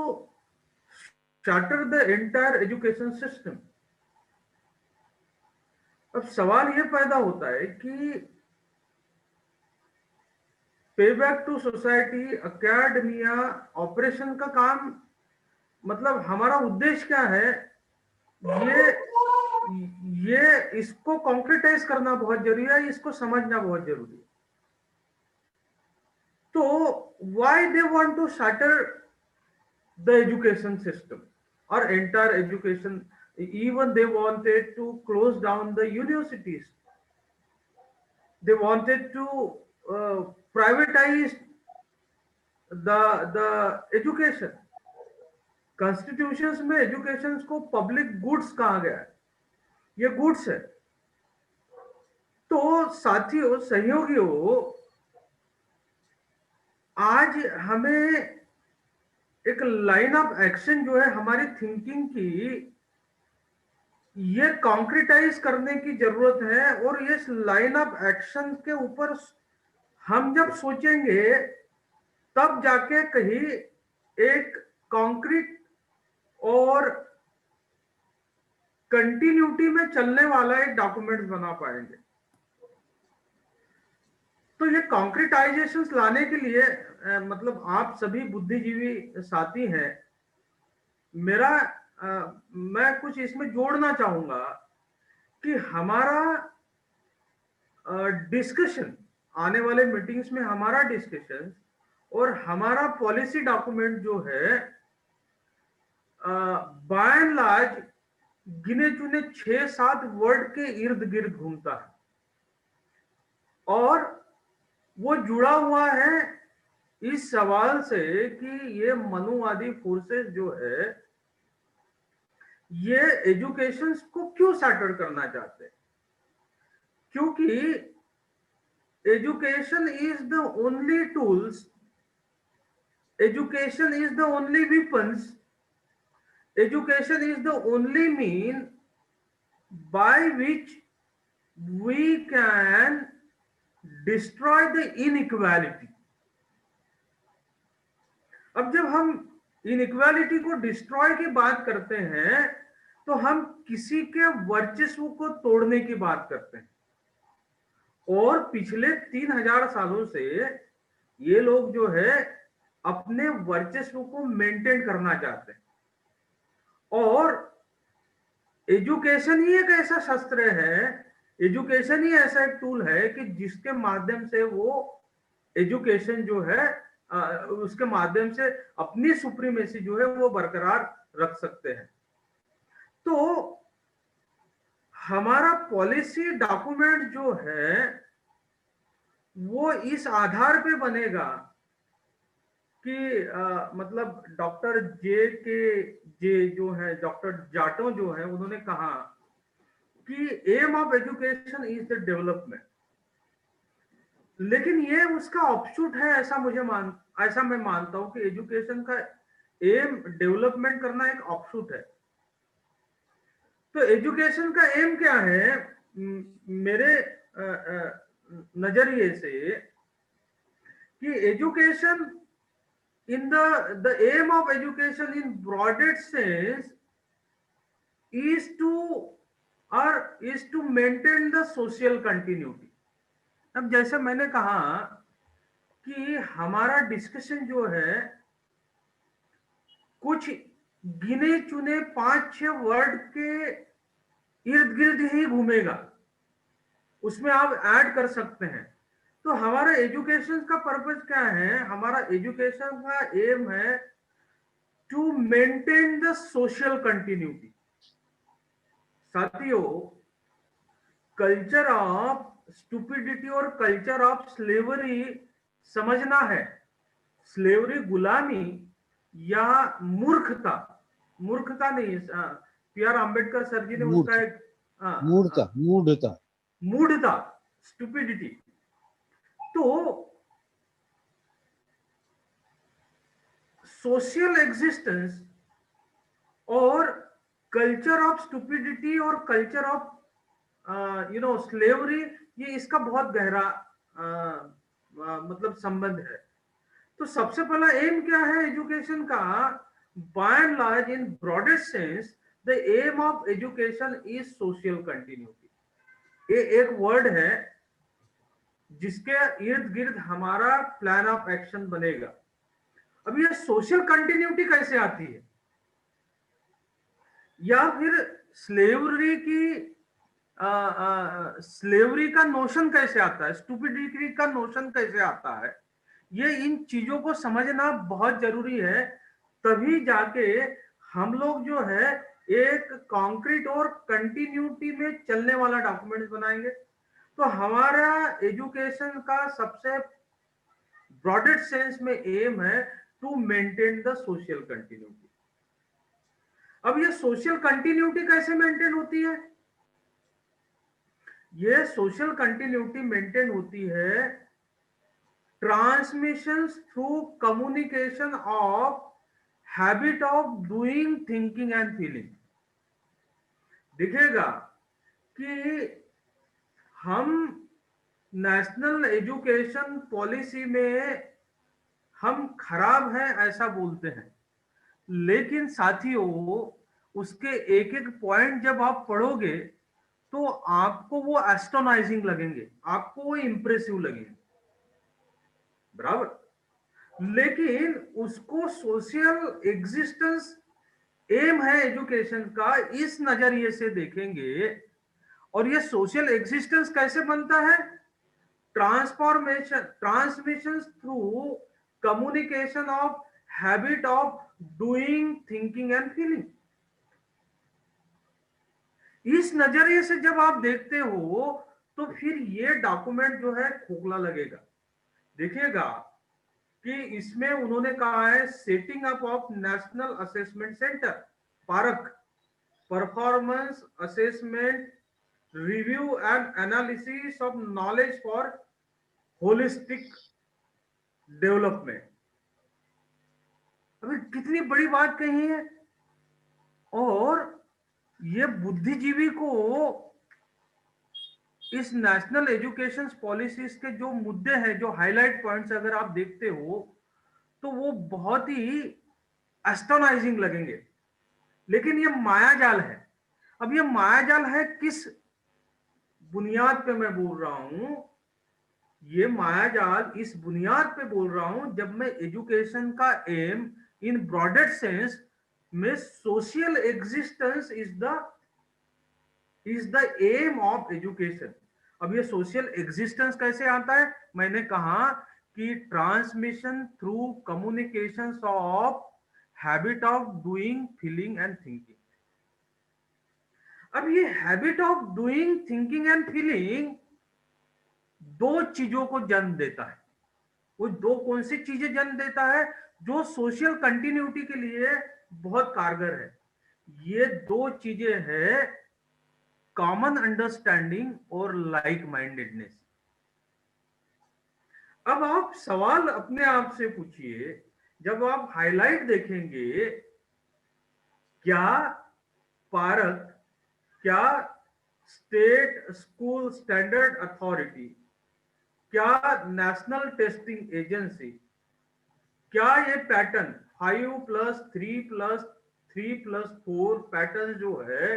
shatter the entire education system. अब सवाल ये पैदा होता है कि pay back to society, academia, operation का काम, मतलब हमारा उद्देश्य क्या है, ये इसको कॉन्क्रीटाइज करना बहुत जरूरी है, इसको समझना बहुत जरूरी है। तो why they want to shatter the education system or entire education? Even they wanted to close down the universities. They wanted to privatize the education. Constitutions में education को public goods कहा गया है, ये goods है। तो साथियों, सहयोगियों, आज हमें एक लाइन ऑफ एक्शन जो है हमारी थिंकिंग की, ये कॉन्क्रीटाइज करने की जरूरत है। और ये लाइन ऑफ एक्शन के ऊपर हम जब सोचेंगे तब जाके कहीं एक कॉन्क्रीट और कंटिन्यूटी में चलने वाला एक डॉक्यूमेंट बना पाएंगे। तो ये कॉन्क्रीटाइजेशन लाने के लिए मतलब आप सभी बुद्धिजीवी साथी हैं, मैं कुछ इसमें जोड़ना चाहूंगा कि हमारा डिस्कशन, आने वाले मीटिंग्स में हमारा डिस्कशन और हमारा पॉलिसी डॉक्यूमेंट जो है बाय एंड लार्ज गिने चुने 6-7 वर्ड के इर्द गिर्द घूमता है, और वो जुड़ा हुआ है इस सवाल से कि ये मनुवादी फोर्सेस जो है ये एजुकेशन को क्यों सैटर करना चाहते हैं। क्योंकि education is the only tools, education is the only weapons, education is the only mean by which we can destroy the inequality. अब जब हम इनइक्वालिटी को डिस्ट्रॉय की बात करते हैं तो हम किसी के वर्चस्व को तोड़ने की बात करते हैं, और पिछले 3000 सालों से ये लोग जो है अपने वर्चस्व को मेंटेन करना चाहते हैं। और एजुकेशन ही एक ऐसा शस्त्र है, एजुकेशन ही ऐसा एक टूल है कि जिसके माध्यम से वो एजुकेशन जो है उसके माध्यम से अपनी सुप्रीमेसी जो है वो बरकरार रख सकते हैं। तो हमारा पॉलिसी डॉक्यूमेंट जो है वो इस आधार पे बनेगा कि मतलब डॉक्टर जे जो है, डॉक्टर जाटो जो है, उन्होंने कहा कि aim of education is the development, लेकिन ये उसका ऑफशूट है, ऐसा मैं मानता हूं कि एजुकेशन का एम डेवलपमेंट करना एक ऑफशूट है। तो एजुकेशन का एम क्या है मेरे नजरिए से, कि education in the aim of education in broadest sense is to maintain the social continuity। अब जैसे मैंने कहा कि हमारा डिस्कशन जो है कुछ गिने चुने 5-6 वर्ड के इर्द गिर्द ही घूमेगा, उसमें आप ऐड कर सकते हैं। तो हमारा एजुकेशन का पर्पस क्या है? हमारा एजुकेशन का एम है to maintain the social continuity. साथियों, कल्चर ऑफ स्टूपिडिटी और कल्चर ऑफ स्लेवरी समझना है। स्लेवरी गुलामी या मूर्खता नहीं, पी.आर. आंबेडकर सर जी ने उसका एक मूढ़ता स्टूपिडिटी। तो सोशल एग्जिस्टेंस और कल्चर ऑफ स्टूपिडिटी और कल्चर ऑफ स्लेवरी, ये इसका बहुत गहरा मतलब संबंध है। तो सबसे पहला एम क्या है एजुकेशन का? By and large in broadest sense the aim of education is social continuity. ये एक वर्ड है जिसके इर्द गिर्द हमारा प्लान ऑफ एक्शन बनेगा। अब ये सोशल कंटिन्यूटी कैसे आती है, या फिर स्लेवरी का नोशन कैसे आता है, स्टूपिडिटी का नोशन कैसे आता है, ये इन चीजों को समझना बहुत जरूरी है। तभी जाके हम लोग जो है एक कॉन्क्रीट और कंटिन्यूटी में चलने वाला डॉक्यूमेंट बनाएंगे। तो हमारा एजुकेशन का सबसे ब्रॉडेस्ट सेंस में एम है to maintain the social continuity. अब ये सोशल कंटिन्यूटी कैसे मेंटेन होती है? ये सोशल कंटिन्यूटी मेंटेन होती है transmission through communication of habit of doing, thinking and feeling. दिखेगा कि हम नेशनल एजुकेशन पॉलिसी में हम खराब हैं ऐसा बोलते हैं, लेकिन साथियों उसके एक एक पॉइंट जब आप पढ़ोगे तो आपको वो एस्टोनाइजिंग लगेंगे, आपको वो इंप्रेसिव लगेंगे, बराबर। लेकिन उसको सोशल एग्जिस्टेंस एम है एजुकेशन का, इस नजरिए से देखेंगे। और ये सोशल एग्जिस्टेंस कैसे बनता है? Transmission through communication of habit of doing, thinking and feeling. इस नजरिए से जब आप देखते हो तो फिर ये डॉक्यूमेंट जो है खोखला लगेगा। देखिएगा कि इसमें उन्होंने कहा है setting up of national assessment centre, park, performance assessment review and analysis of knowledge for holistic development. अभी कितनी बड़ी बात कही है। और ये बुद्धिजीवी को इस नेशनल एजुकेशन पॉलिसीज के जो मुद्दे हैं, जो हाईलाइट पॉइंट्स अगर आप देखते हो तो वो बहुत ही एस्टोनाइजिंग लगेंगे, लेकिन ये मायाजाल है। अब ये मायाजाल है किस बुनियाद पे मैं बोल रहा हूं? ये मायाजाल इस बुनियाद पे बोल रहा हूं जब मैं एजुकेशन का एम इन ब्रॉडेस्ट सेंस में social existence is the aim of education. अब ये सोशल एग्जिस्टेंस कैसे आता है? मैंने कहा कि transmission through communications of habit of doing, feeling and thinking. अब ये habit of doing, thinking and feeling दो चीजों को जन्म देता है। वो दो कौन सी चीजें जन्म देता है जो सोशल कंटिन्यूटी के लिए बहुत कारगर है? ये दो चीजें हैं, कॉमन अंडरस्टैंडिंग और लाइक माइंडेडनेस। अब आप सवाल अपने आप से पूछिए, जब आप हाईलाइट देखेंगे, क्या पार्क, क्या स्टेट स्कूल स्टैंडर्ड अथॉरिटी, क्या नेशनल टेस्टिंग एजेंसी, क्या ये पैटर्न 5+3+3+4 पैटर्न जो है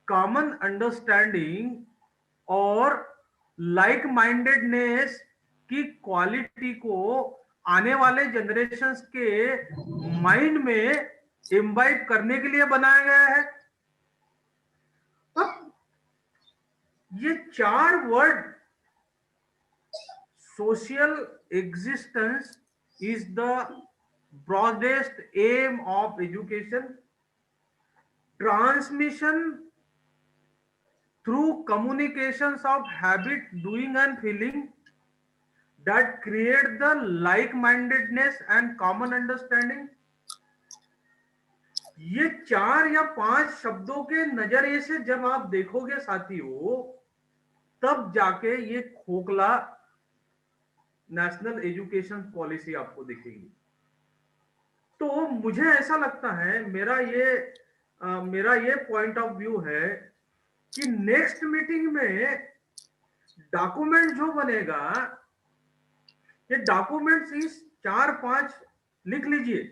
कॉमन अंडरस्टैंडिंग और लाइक माइंडेडनेस की क्वालिटी को आने वाले जनरेशंस के माइंड में इम्बाइब करने के लिए बनाया गया है? अब ये चार word, social existence is the broadest aim of education, transmission through communications of habit, doing and feeling that create the like-mindedness and common understanding। ये 4 या 5 शब्दों के नजरिए से जब आप देखोगे साथियों, तब जाके ये खोखला नेशनल एजुकेशन पॉलिसी आपको दिखेगी। तो मुझे ऐसा लगता है, मेरा ये पॉइंट ऑफ व्यू है कि नेक्स्ट मीटिंग में डॉक्यूमेंट जो बनेगा, ये डॉक्यूमेंट्स इस 4-5 लिख लीजिए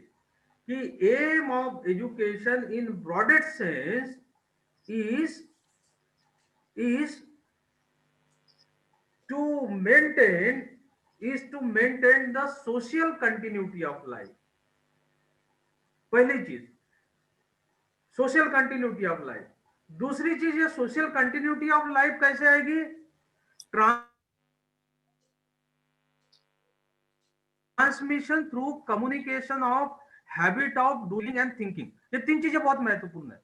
कि aim of education in broadest sense is to maintain the social continuity of life। पहली चीज सोशल कंटिन्यूटी ऑफ लाइफ। दूसरी चीज, ये सोशल कंटिन्यूटी ऑफ लाइफ कैसे आएगी? Transmission through communication of habit of doing and thinking. ये 3 चीजें बहुत महत्वपूर्ण है।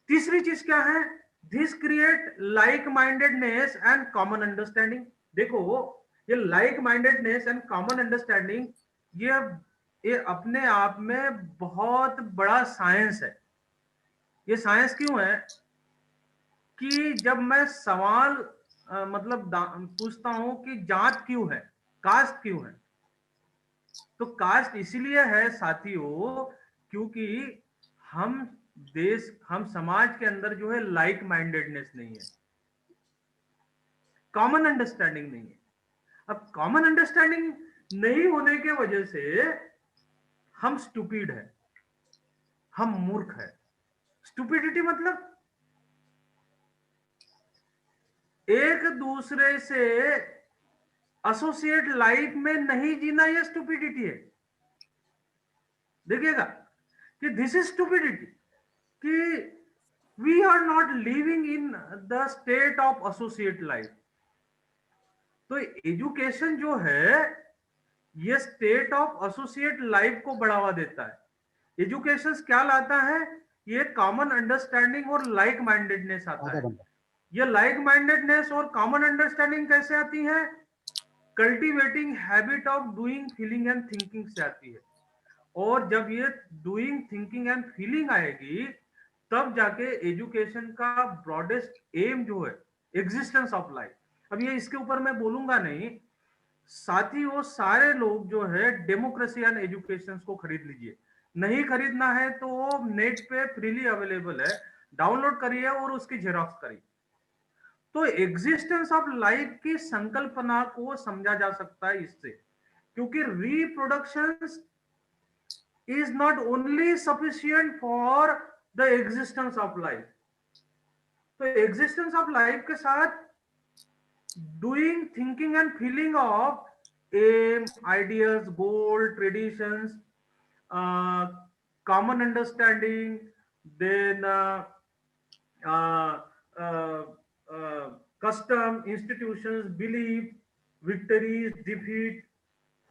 तीसरी चीज क्या है? This create like mindedness and common understanding. देखो, ये like mindedness and common understanding ये अपने आप में बहुत बड़ा साइंस है। ये साइंस क्यों है कि जब मैं सवाल पूछता हूं कि जात क्यों है, कास्ट क्यों है, तो कास्ट इसीलिए है साथियों क्योंकि हम समाज के अंदर जो है लाइक माइंडेडनेस नहीं है, कॉमन अंडरस्टैंडिंग नहीं है। अब कॉमन अंडरस्टैंडिंग नहीं होने के वजह से हम स्टूपिड है, हम मूर्ख है। स्टूपिडिटी मतलब एक दूसरे से एसोसिएट लाइफ में नहीं जीना, ये स्टूपिडिटी है। देखिएगा कि दिस इज स्टूपिडिटी, कि we are not living in the state of associate life. तो एजुकेशन जो है ये स्टेट ऑफ एसोसिएट लाइफ को बढ़ावा देता है। एजुकेशन क्या लाता है? ये कॉमन अंडरस्टैंडिंग और लाइक माइंडेडनेस आता है। ये लाइक माइंडेडनेस और कॉमन अंडरस्टैंडिंग कैसे आती है? Cultivating habit of doing, feeling and thinking से आती है। और जब ये डूइंग, थिंकिंग एंड फीलिंग आएगी, तब जाके एजुकेशन का ब्रॉडेस्ट एम जो है एग्जिस्टेंस ऑफ लाइफ। अब ये इसके ऊपर मैं बोलूंगा नहीं, साथियों सारे लोग जो है डेमोक्रेसी एंड एजुकेशन को खरीद लीजिए। नहीं खरीदना है तो वो नेट पे फ्रीली अवेलेबल है, डाउनलोड करिए और उसकी जेरॉक्स करिए। तो एग्जिस्टेंस ऑफ लाइफ की संकल्पना को समझा जा सकता है इससे, क्योंकि reproduction is not only sufficient for the existence of life. तो एग्जिस्टेंस ऑफ लाइफ के साथ doing, thinking and feeling of aim, ideas, goal, traditions, common understanding, then custom, institutions, belief, victories, defeat,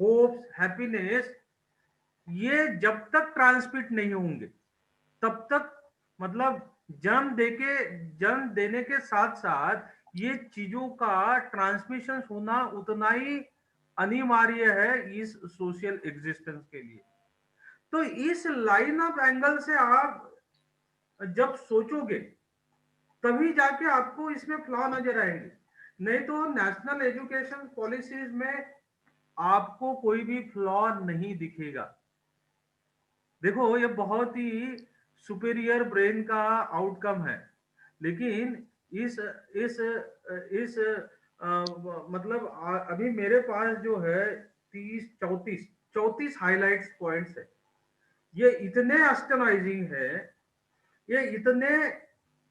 hopes, happiness, ये जब तक ट्रांसमिट नहीं होंगे तब तक, मतलब जन्म देने के साथ साथ ये चीजों का ट्रांसमिशन होना उतना ही अनिवार्य है इस सोशल एग्जिस्टेंस के लिए। तो इस लाइन ऑफ एंगल से आप जब सोचोगे तभी जाके आपको इसमें फ्लॉ नजर आएंगे, नहीं तो नेशनल एजुकेशन पॉलिसीज में आपको कोई भी फ्लॉ नहीं दिखेगा। देखो, ये बहुत ही सुपीरियर ब्रेन का आउटकम है, लेकिन इस मतलब अभी मेरे पास जो है 34 हाइलाइट्स पॉइंट्स है। ये इतने एस्टनाइजिंग है, ये इतने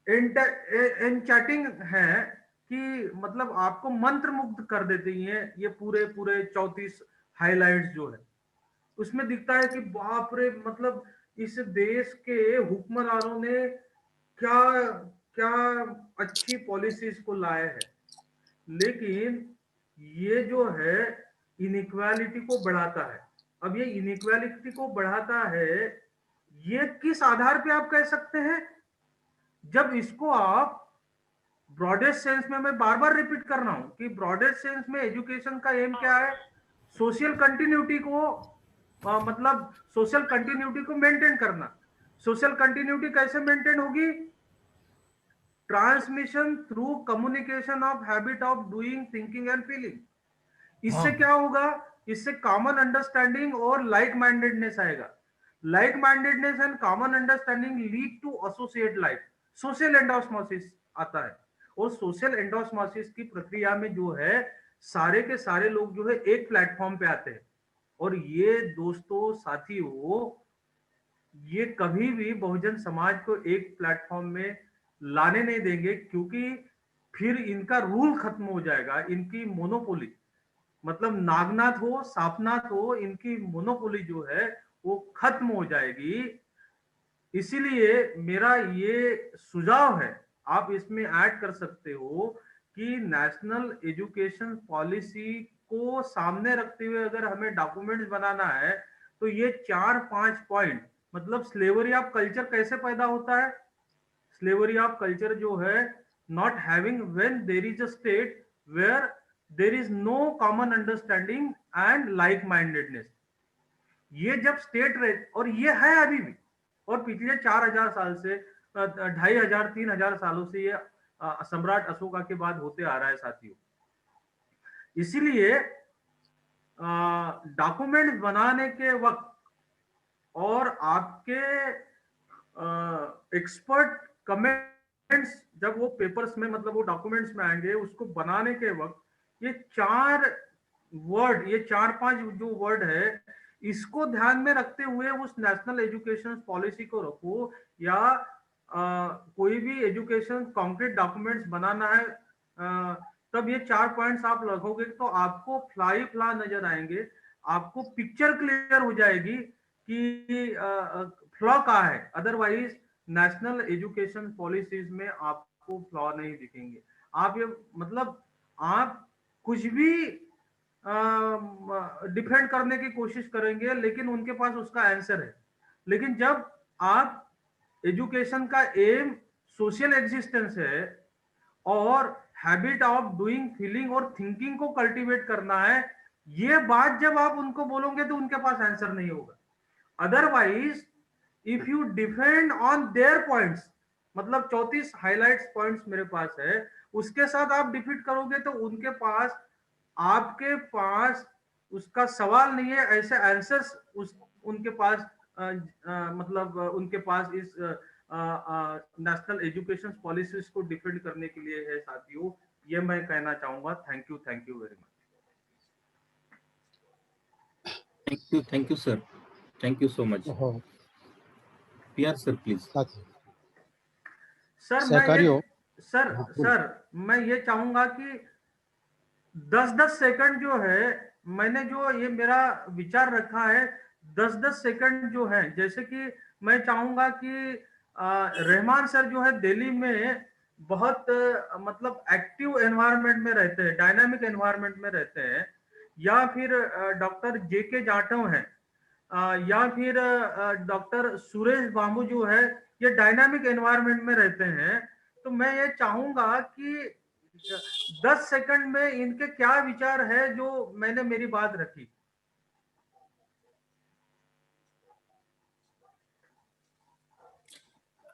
एनचैटिंग है कि मतलब आपको मंत्र मुग्ध कर देती हैं। ये पूरे 34 हाइलाइट्स जो है उसमें दिखता है कि बाप रे, मतलब इस देश के हुक्मरानों ने क्या क्या अच्छी पॉलिसीज को लाया है, लेकिन ये जो है इनइक्वालिटी को बढ़ाता है। अब ये इनइक्वालिटी को बढ़ाता है, ये किस आधार पे आप कह सकते हैं? जब इसको आप ब्रॉडेस्ट सेंस में, मैं बार बार रिपीट कर रहा हूं कि ब्रॉडेस्ट सेंस में एजुकेशन का एम क्या है? सोशल कंटिन्यूटी को मतलब सोशल कंटिन्यूटी को मेंटेन करना। सोशल कंटिन्यूटी कैसे मेंटेन होगी? Transmission through communication of habit of doing, thinking and feeling. इससे क्या होगा? इससे कॉमन अंडरस्टैंडिंग और लाइक माइंडेडनेस आएगा। Like mindedness and common understanding lead to associate life, social endosmosis आता है। और सोशल एंडोस्मोसिस की प्रक्रिया में जो है सारे के सारे लोग जो है एक प्लेटफॉर्म पे आते हैं। और ये दोस्तों, साथियों, ये कभी भी बहुजन समाज को एक प्लेटफॉर्म में लाने नहीं देंगे, क्योंकि फिर इनका रूल खत्म हो जाएगा, इनकी मोनोपोली, मतलब नागनाथ हो, सापनाथ हो, इनकी मोनोपोली जो है वो खत्म हो जाएगी। इसीलिए मेरा ये सुझाव है, आप इसमें ऐड कर सकते हो कि नेशनल एजुकेशन पॉलिसी को सामने रखते हुए अगर हमें डॉक्यूमेंट्स बनाना है तो ये 4-5 पॉइंट, मतलब स्लेवरी ऑफ कल्चर कैसे पैदा होता है? स्लेवरी ऑफ कल्चर जो है, not having when there is a state where there is no common understanding and like mindedness. ये जब स्टेट रहे, और ये है अभी भी, और पिछले 4000 साल से 2500-3000 सालों से ये सम्राट अशोका के बाद होते आ रहा है साथियों। इसीलिए डॉक्यूमेंट बनाने के वक्त और आपके एक्सपर्ट कमेंट्स जब वो पेपर्स में, मतलब वो डॉक्यूमेंट्स में आएंगे, उसको बनाने के वक्त ये 4-5 जो वर्ड है, इसको ध्यान में रखते हुए उस नेशनल एजुकेशन पॉलिसी को रखो, या कोई भी एजुकेशन कॉन्क्रीट डॉक्यूमेंट्स बनाना है, तब ये 4 पॉइंट्स आप रखोगे तो आपको फ्लाई फ्ला नजर आएंगे, आपको पिक्चर क्लियर हो जाएगी कि फ्लॉ कहाँ है। अदरवाइज नेशनल एजुकेशन पॉलिसीज में आपको फ्लॉ नहीं दिखेंगे। आप ये, मतलब आप कुछ भी डिफेंड करने की कोशिश करेंगे, लेकिन उनके पास उसका आंसर है। लेकिन जब आप एजुकेशन का एम सोशल एग्जिस्टेंस है और हैबिट ऑफ डूइंग, फीलिंग और थिंकिंग को कल्टीवेट करना है, ये बात जब आप उनको बोलोगे तो उनके पास आंसर नहीं होगा। Otherwise if you defend on their points, मतलब 34 हाइलाइट्स पॉइंट्स मेरे पास है, उसके साथ आप डिफीट करोगे तो उनके पास, आपके पास उसका सवाल नहीं है, ऐसे आंसर्स उनके पास मतलब उनके पास इस नेशनल एजुकेशन पॉलिसीज को डिफेंड करने के लिए है साथियों। ये मैं कहना चाहूंगा। Thank you very much. Thank you sir, thank you so much. PR sir please. Sir मैं ये चाहूंगा कि 10-10 सेकंड जो है, मैंने जो ये मेरा विचार रखा है, 10-10 सेकंड जो है, जैसे कि मैं चाहूंगा कि रहमान सर जो है दिल्ली में बहुत मतलब एक्टिव एनवायरनमेंट में रहते हैं, डायनामिक एनवायरनमेंट में रहते हैं, या फिर डॉक्टर जेके जाटव हैं, या फिर डॉक्टर सुरेश बाबू जो है, ये डायनामिक एनवायरनमेंट में रहते हैं, तो मैं ये चाहूंगा कि 10 सेकंड में इनके क्या विचार है जो मैंने मेरी बात रखी।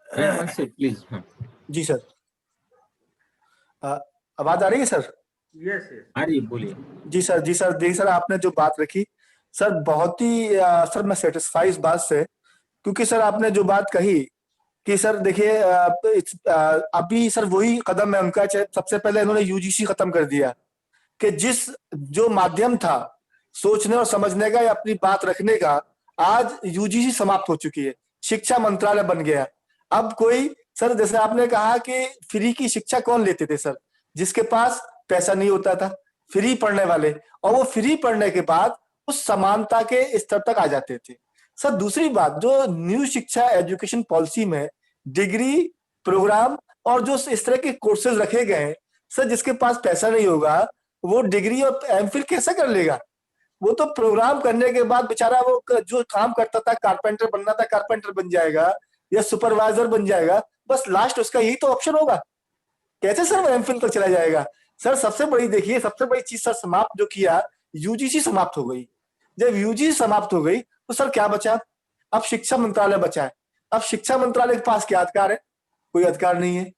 प्लीज। जी सर, आवाज आ रही है सर? यस यस, आ रही है, बोलिए। जी सर, जी सर, देखिए सर, आपने जो बात रखी सर, बहुत ही सर मैं सेटिस्फाई इस बात से, क्योंकि सर आपने जो बात कही कि सर देखिए अभी सर वही कदम है उनका। सबसे पहले इन्होंने यूजीसी खत्म कर दिया, कि जो माध्यम था सोचने और समझने का या अपनी बात रखने का, आज यूजीसी समाप्त हो चुकी है, शिक्षा मंत्रालय बन गया। अब कोई सर, जैसे आपने कहा कि फ्री की शिक्षा कौन लेते थे सर? जिसके पास पैसा नहीं होता था, फ्री पढ़ने वाले, और वो फ्री पढ़ने के बाद उस समानता के स्तर तक आ जाते थे। सर दूसरी बात, जो न्यू शिक्षा एजुकेशन पॉलिसी में डिग्री प्रोग्राम और जो इस तरह के कोर्सेज रखे गए हैं सर, जिसके पास पैसा नहीं होगा वो डिग्री और एमफिल कैसे कर लेगा? वो तो प्रोग्राम करने के बाद बेचारा वो जो काम करता था, कारपेंटर बनना था, कारपेंटर बन जाएगा या सुपरवाइजर बन जाएगा, बस लास्ट उसका यही तो ऑप्शन होगा। कैसे सर वो एमफिल तक चला जाएगा? सर सबसे बड़ी देखिए, सबसे बड़ी चीज सर समाप्त जो किया, यूजीसी समाप्त हो गई। जब यूजीसी समाप्त हो गई तो सर क्या बचा? अब शिक्षा मंत्रालय बचा है। अब शिक्षा मंत्रालय के पास क्या अधिकार है? कोई अधिकार नहीं है।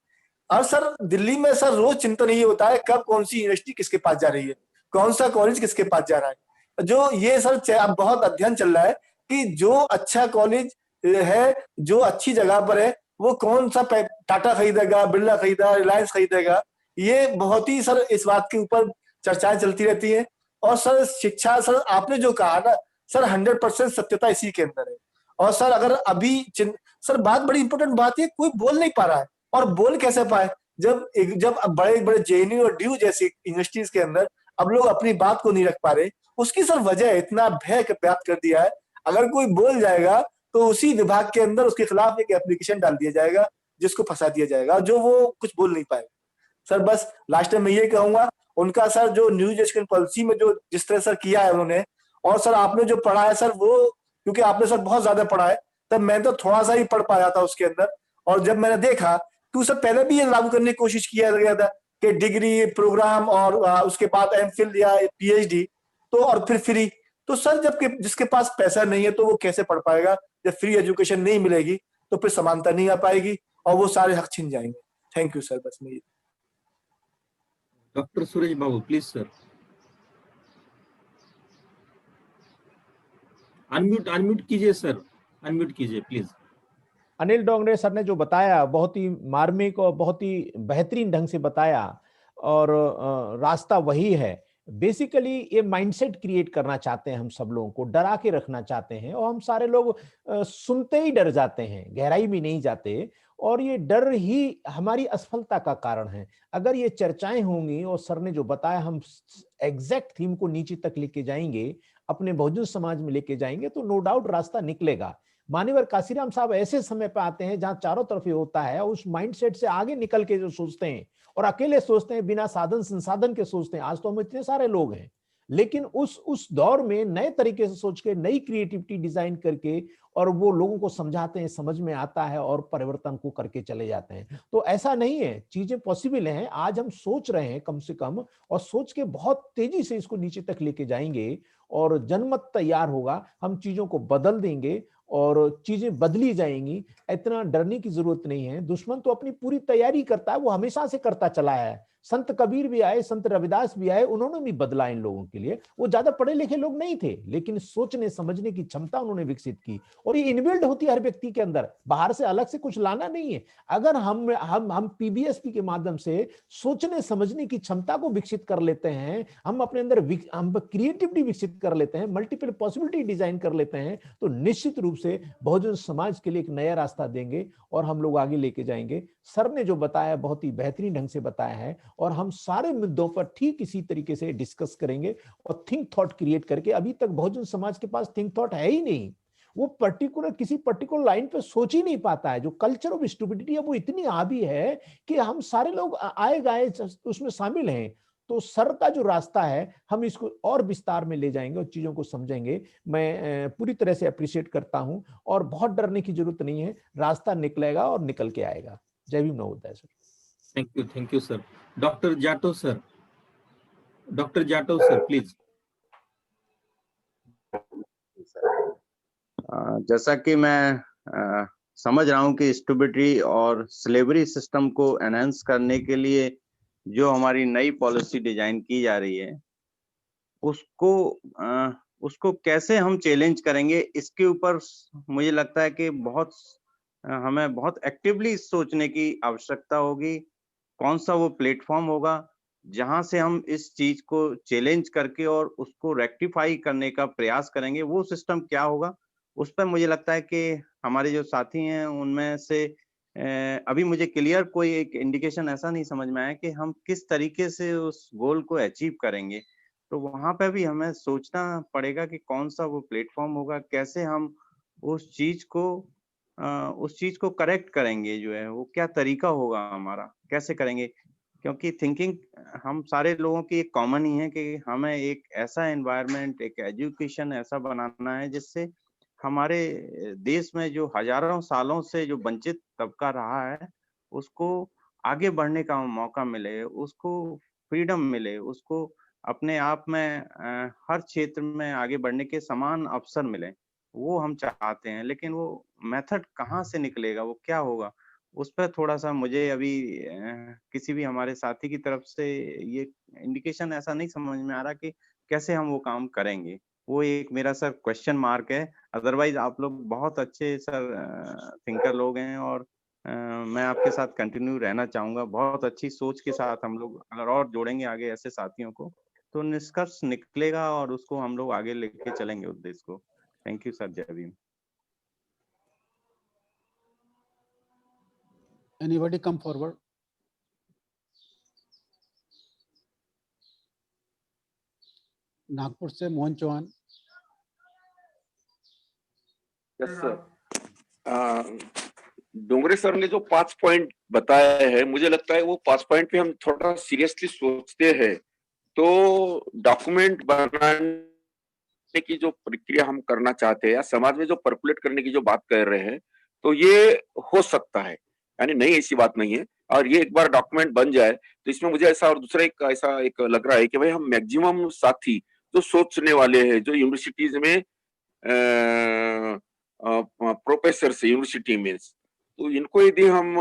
और सर दिल्ली में सर रोज चिंतन ये होता है कब कौन सी यूनिवर्सिटी किसके पास जा रही है, कौन सा कॉलेज किसके पास जा रहा है। जो ये सर अब बहुत अध्ययन चल रहा है कि जो अच्छा कॉलेज है, जो अच्छी जगह पर है, वो कौन सा टाटा खरीदेगा, बिरला खरीदेगा, रिलायंस खरीदेगा। ये बहुत ही सर इस बात के ऊपर चर्चाएं चलती रहती है। और सर शिक्षा, सर आपने जो कहा ना सर, 100% सत्यता इसी के अंदर है। और सर अगर अभी सर बात, बड़ी इंपॉर्टेंट बात है, कोई बोल नहीं पा रहा है। और बोल कैसे पाए जब बड़े बड़े जेएनयू और ड्यू जैसी यूनिवर्सिटीज के अंदर अब लोग अपनी बात को नहीं रख पा रहे। उसकी सर वजह इतना भय व्याप्त कर दिया है, अगर कोई बोल जाएगा तो उसी विभाग के अंदर उसके खिलाफ एक एप्लीकेशन डाल दिया जाएगा, जिसको फंसा दिया जाएगा, जो वो कुछ बोल नहीं पाएगा। सर बस लास्ट में मैं ये कहूंगा, उनका सर जो न्यू एजुकेशन पॉलिसी में जो जिस तरह सर किया है उन्होंने, और सर आपने जो पढ़ा है सर, वो क्योंकि आपने सर बहुत ज्यादा पढ़ा है, तब मैं तो थोड़ा सा ही पढ़ पाया था उसके अंदर। और जब मैंने देखा कि उससे पहले भी ये लागू करने की कोशिश किया गया था कि डिग्री प्रोग्राम और उसके बाद एमफिल या पीएचडी, तो और फिर फ्री। तो सर जब जिसके पास पैसा नहीं है तो वो कैसे पढ़ पाएगा? जब फ्री एजुकेशन नहीं मिलेगी तो फिर समानता नहीं आ पाएगी और वो सारे हक छिन जाएंगे। थैंक यू सर, बस मैं ये। Doctor Suresh Babu please sir, unmute कीजिए सर, अनम्यूट कीजिए प्लीज। अनिल डोंगरे सर ने जो बताया बहुत ही मार्मिक और बहुत ही बेहतरीन ढंग से बताया, और रास्ता वही है। बेसिकली ये माइंडसेट क्रिएट करना चाहते हैं, हम सब लोगों को डरा के रखना चाहते हैं, और हम सारे लोग सुनते ही डर जाते हैं, गहराई में नहीं जाते, और ये डर ही हमारी असफलता का कारण है। अगर ये चर्चाएं होंगी और सर ने जो बताया हम एग्जैक्ट थीम को नीचे तक लेके जाएंगे, अपने बहुजन समाज में लेके जाएंगे, तो नो डाउट रास्ता निकलेगा। मान्यवर काशीराम साहब ऐसे समय पे आते हैं जहां चारों तरफ ये होता है, उस माइंडसेट से आगे निकल के जो सोचते हैं और अकेले सोचते हैं, बिना साधन संसाधन के सोचते हैं। आज तो हम इतने सारे लोग हैं, लेकिन उस दौर में नए तरीके से सोच के, नई क्रिएटिविटी डिजाइन करके, और वो लोगों को समझाते हैं, समझ में आता है और परिवर्तन को करके चले जाते हैं। तो ऐसा नहीं है, चीजें पॉसिबल हैं। आज हम सोच रहे हैं कम से कम, और सोच के बहुत तेजी से इसको नीचे तक लेके जाएंगे और जनमत तैयार होगा, हम चीजों को बदल देंगे और चीजें बदली जाएंगी। इतना डरने की जरूरत नहीं है। दुश्मन तो अपनी पूरी तैयारी करता है, वो हमेशा से करता चला है। संत कबीर भी आए, संत रविदास भी आए, उन्होंने भी बदला इन लोगों के लिए। वो ज्यादा पढ़े लिखे लोग नहीं थे, लेकिन सोचने समझने की क्षमता उन्होंने विकसित की, और ये इनबिल्ट होती है हर व्यक्ति के अंदर, बाहर से अलग से कुछ लाना नहीं है। अगर हम पीबीएसपी के माध्यम से सोचने समझने की क्षमता को विकसित कर लेते हैं, हम अपने अंदर हम क्रिएटिविटी विकसित कर लेते हैं, मल्टीपल पॉसिबिलिटी डिजाइन कर लेते हैं, तो निश्चित रूप से बहुजन समाज के लिए एक नया रास्ता देंगे और हम लोग आगे लेके जाएंगे। सर ने जो बताया बहुत ही बेहतरीन ढंग से बताया है, और हम सारे मुद्दों पर ठीक इसी तरीके से डिस्कस करेंगे और थिंक थॉट क्रिएट करके। अभी तक बहुजन समाज के पास थिंक थॉट है ही नहीं, वो पर्टिकुलर किसी पर्टिकुलर लाइन पे सोच ही नहीं पाता है। जो कल्चर ऑफ स्टुपिडिटी है वो इतनी हावी है कि हम सारे लोग आए गाए उसमें शामिल हैं। तो सर का जो रास्ता है हम इसको और विस्तार में ले जाएंगे और चीजों को समझेंगे। मैं पूरी तरह से अप्रिशिएट करता हूं और बहुत डरने की जरूरत नहीं है, रास्ता निकलेगा और निकल के आएगा। जय Bhim Navodaya sir. Thank you sir. Doctor Jatav sir, please. जैसा कि मैं समझ रहा हूं कि स्टुपिडिटी और स्लेवरी सिस्टम को एनहांस करने के लिए जो हमारी नई पॉलिसी डिजाइन की जा रही है उसको कैसे हम चैलेंज करेंगे, इसके ऊपर मुझे लगता है कि हमें बहुत एक्टिवली सोचने की आवश्यकता होगी। कौन सा वो प्लेटफॉर्म होगा जहां से हम इस चीज को चैलेंज करके और उसको रेक्टिफाई करने का प्रयास करेंगे, वो सिस्टम क्या होगा। उस पर मुझे लगता है कि हमारे जो साथी हैं उनमें से अभी मुझे क्लियर कोई एक इंडिकेशन ऐसा नहीं समझ में आया कि हम किस तरीके से उस गोल को अचीव करेंगे। तो वहां पे भी हमें सोचना पड़ेगा कि कौन सा वो प्लेटफॉर्म होगा, कैसे हम उस चीज को करेक्ट करेंगे, जो है वो क्या तरीका होगा हमारा, कैसे करेंगे। क्योंकि थिंकिंग हम सारे लोगों की एक कॉमन ही है कि हमें एक ऐसा एनवायरनमेंट, एक एजुकेशन ऐसा बनाना है जिससे हमारे देश में जो हजारों सालों से जो वंचित तबका रहा है उसको आगे बढ़ने का मौका मिले, उसको फ्रीडम मिले, उसको अपने आप में हर क्षेत्र में आगे बढ़ने के समान अवसर मिले। वो हम चाहते हैं, लेकिन वो मेथड कहाँ से निकलेगा, वो क्या होगा, उस पर थोड़ा सा मुझे अभी किसी भी हमारे साथी की तरफ से ये इंडिकेशन ऐसा नहीं समझ में आ रहा कि कैसे हम वो काम करेंगे। वो एक मेरा सर क्वेश्चन मार्क है। अदरवाइज आप लोग बहुत अच्छे सर थिंकर लोग हैं और मैं आपके साथ कंटिन्यू रहना चाहूंगा। बहुत अच्छी सोच के साथ हम लोग अगर और जोड़ेंगे आगे ऐसे साथियों को तो निष्कर्ष निकलेगा और उसको हम लोग आगे लेके चलेंगे उद्देश्य को। Thank you sir. जय Bhim. Anybody come forward? Nagpur से Mohan Chauhan. Yes sir. Dongre sir ने जो 5 पॉइंट बताए हैं, मुझे लगता है वो 5 पॉइंट पे हम थोड़ा सीरियसली सोचते हैं तो डॉक्यूमेंट बनाने की जो प्रक्रिया हम करना चाहते हैं या समाज में जो पर्कुलेट करने की जो बात कर रहे हैं, तो ये हो सकता है, यानी नहीं ऐसी बात नहीं है। और ये एक बार डॉक्यूमेंट बन जाए तो इसमें मुझे ऐसा और दूसरा एक ऐसा एक लग रहा है कि भाई हम मैक्सिमम साथी जो सोचने वाले हैं, जो यूनिवर्सिटीज में प्रोफेसर से यूनिवर्सिटी में, तो इनको यदि हम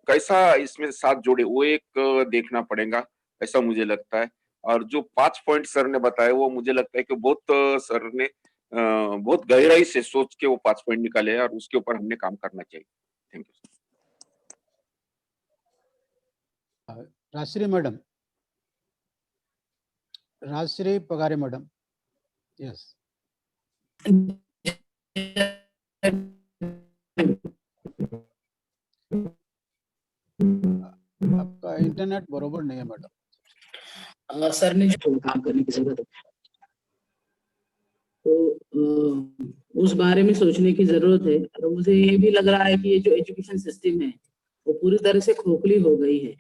कैसा इसमें साथ जोड़े वो एक देखना पड़ेगा, ऐसा मुझे लगता है। और जो 5 पॉइंट सर ने बताए वो मुझे लगता है कि बहुत सर ने बहुत गहराई से सोच के वो 5 पॉइंट निकाले हैं और उसके ऊपर हमने काम करना चाहिए। Thank you. Rajshree madam, Rajshree Pagare madam. Yes. आपका इंटरनेट बरोबर नहीं है मैडम। सर ने जो काम करने की जरूरत है तो उस बारे में सोचने की जरूरत है। और मुझे ये भी लग रहा है कि ये जो एजुकेशन सिस्टम है वो पूरी तरह से खोखली हो गई है।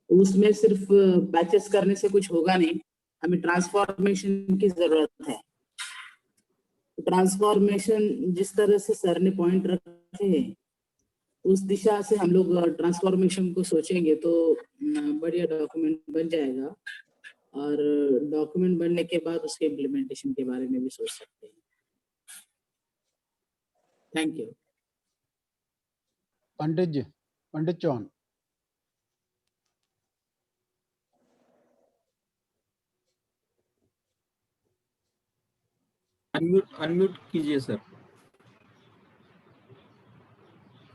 उसमें सिर्फ बैचेस करने से कुछ होगा नहीं, हमें ट्रांसफॉर्मेशन की जरूरत है। ट्रांसफॉर्मेशन जिस तरह से सर ने पॉइंट रखे हैं उस दिशा से हम लोग ट्रांसफॉर्मेशन को सोचेंगे तो बढ़िया डॉक्यूमेंट बन जाएगा। और डॉक्यूमेंट बनने के बाद उसके इम्प्लीमेंटेशन के बारे में भी सोच सकते हैं। Thank you. Pandit ji, Pandit Chauhan. Unmute कीजिए सर।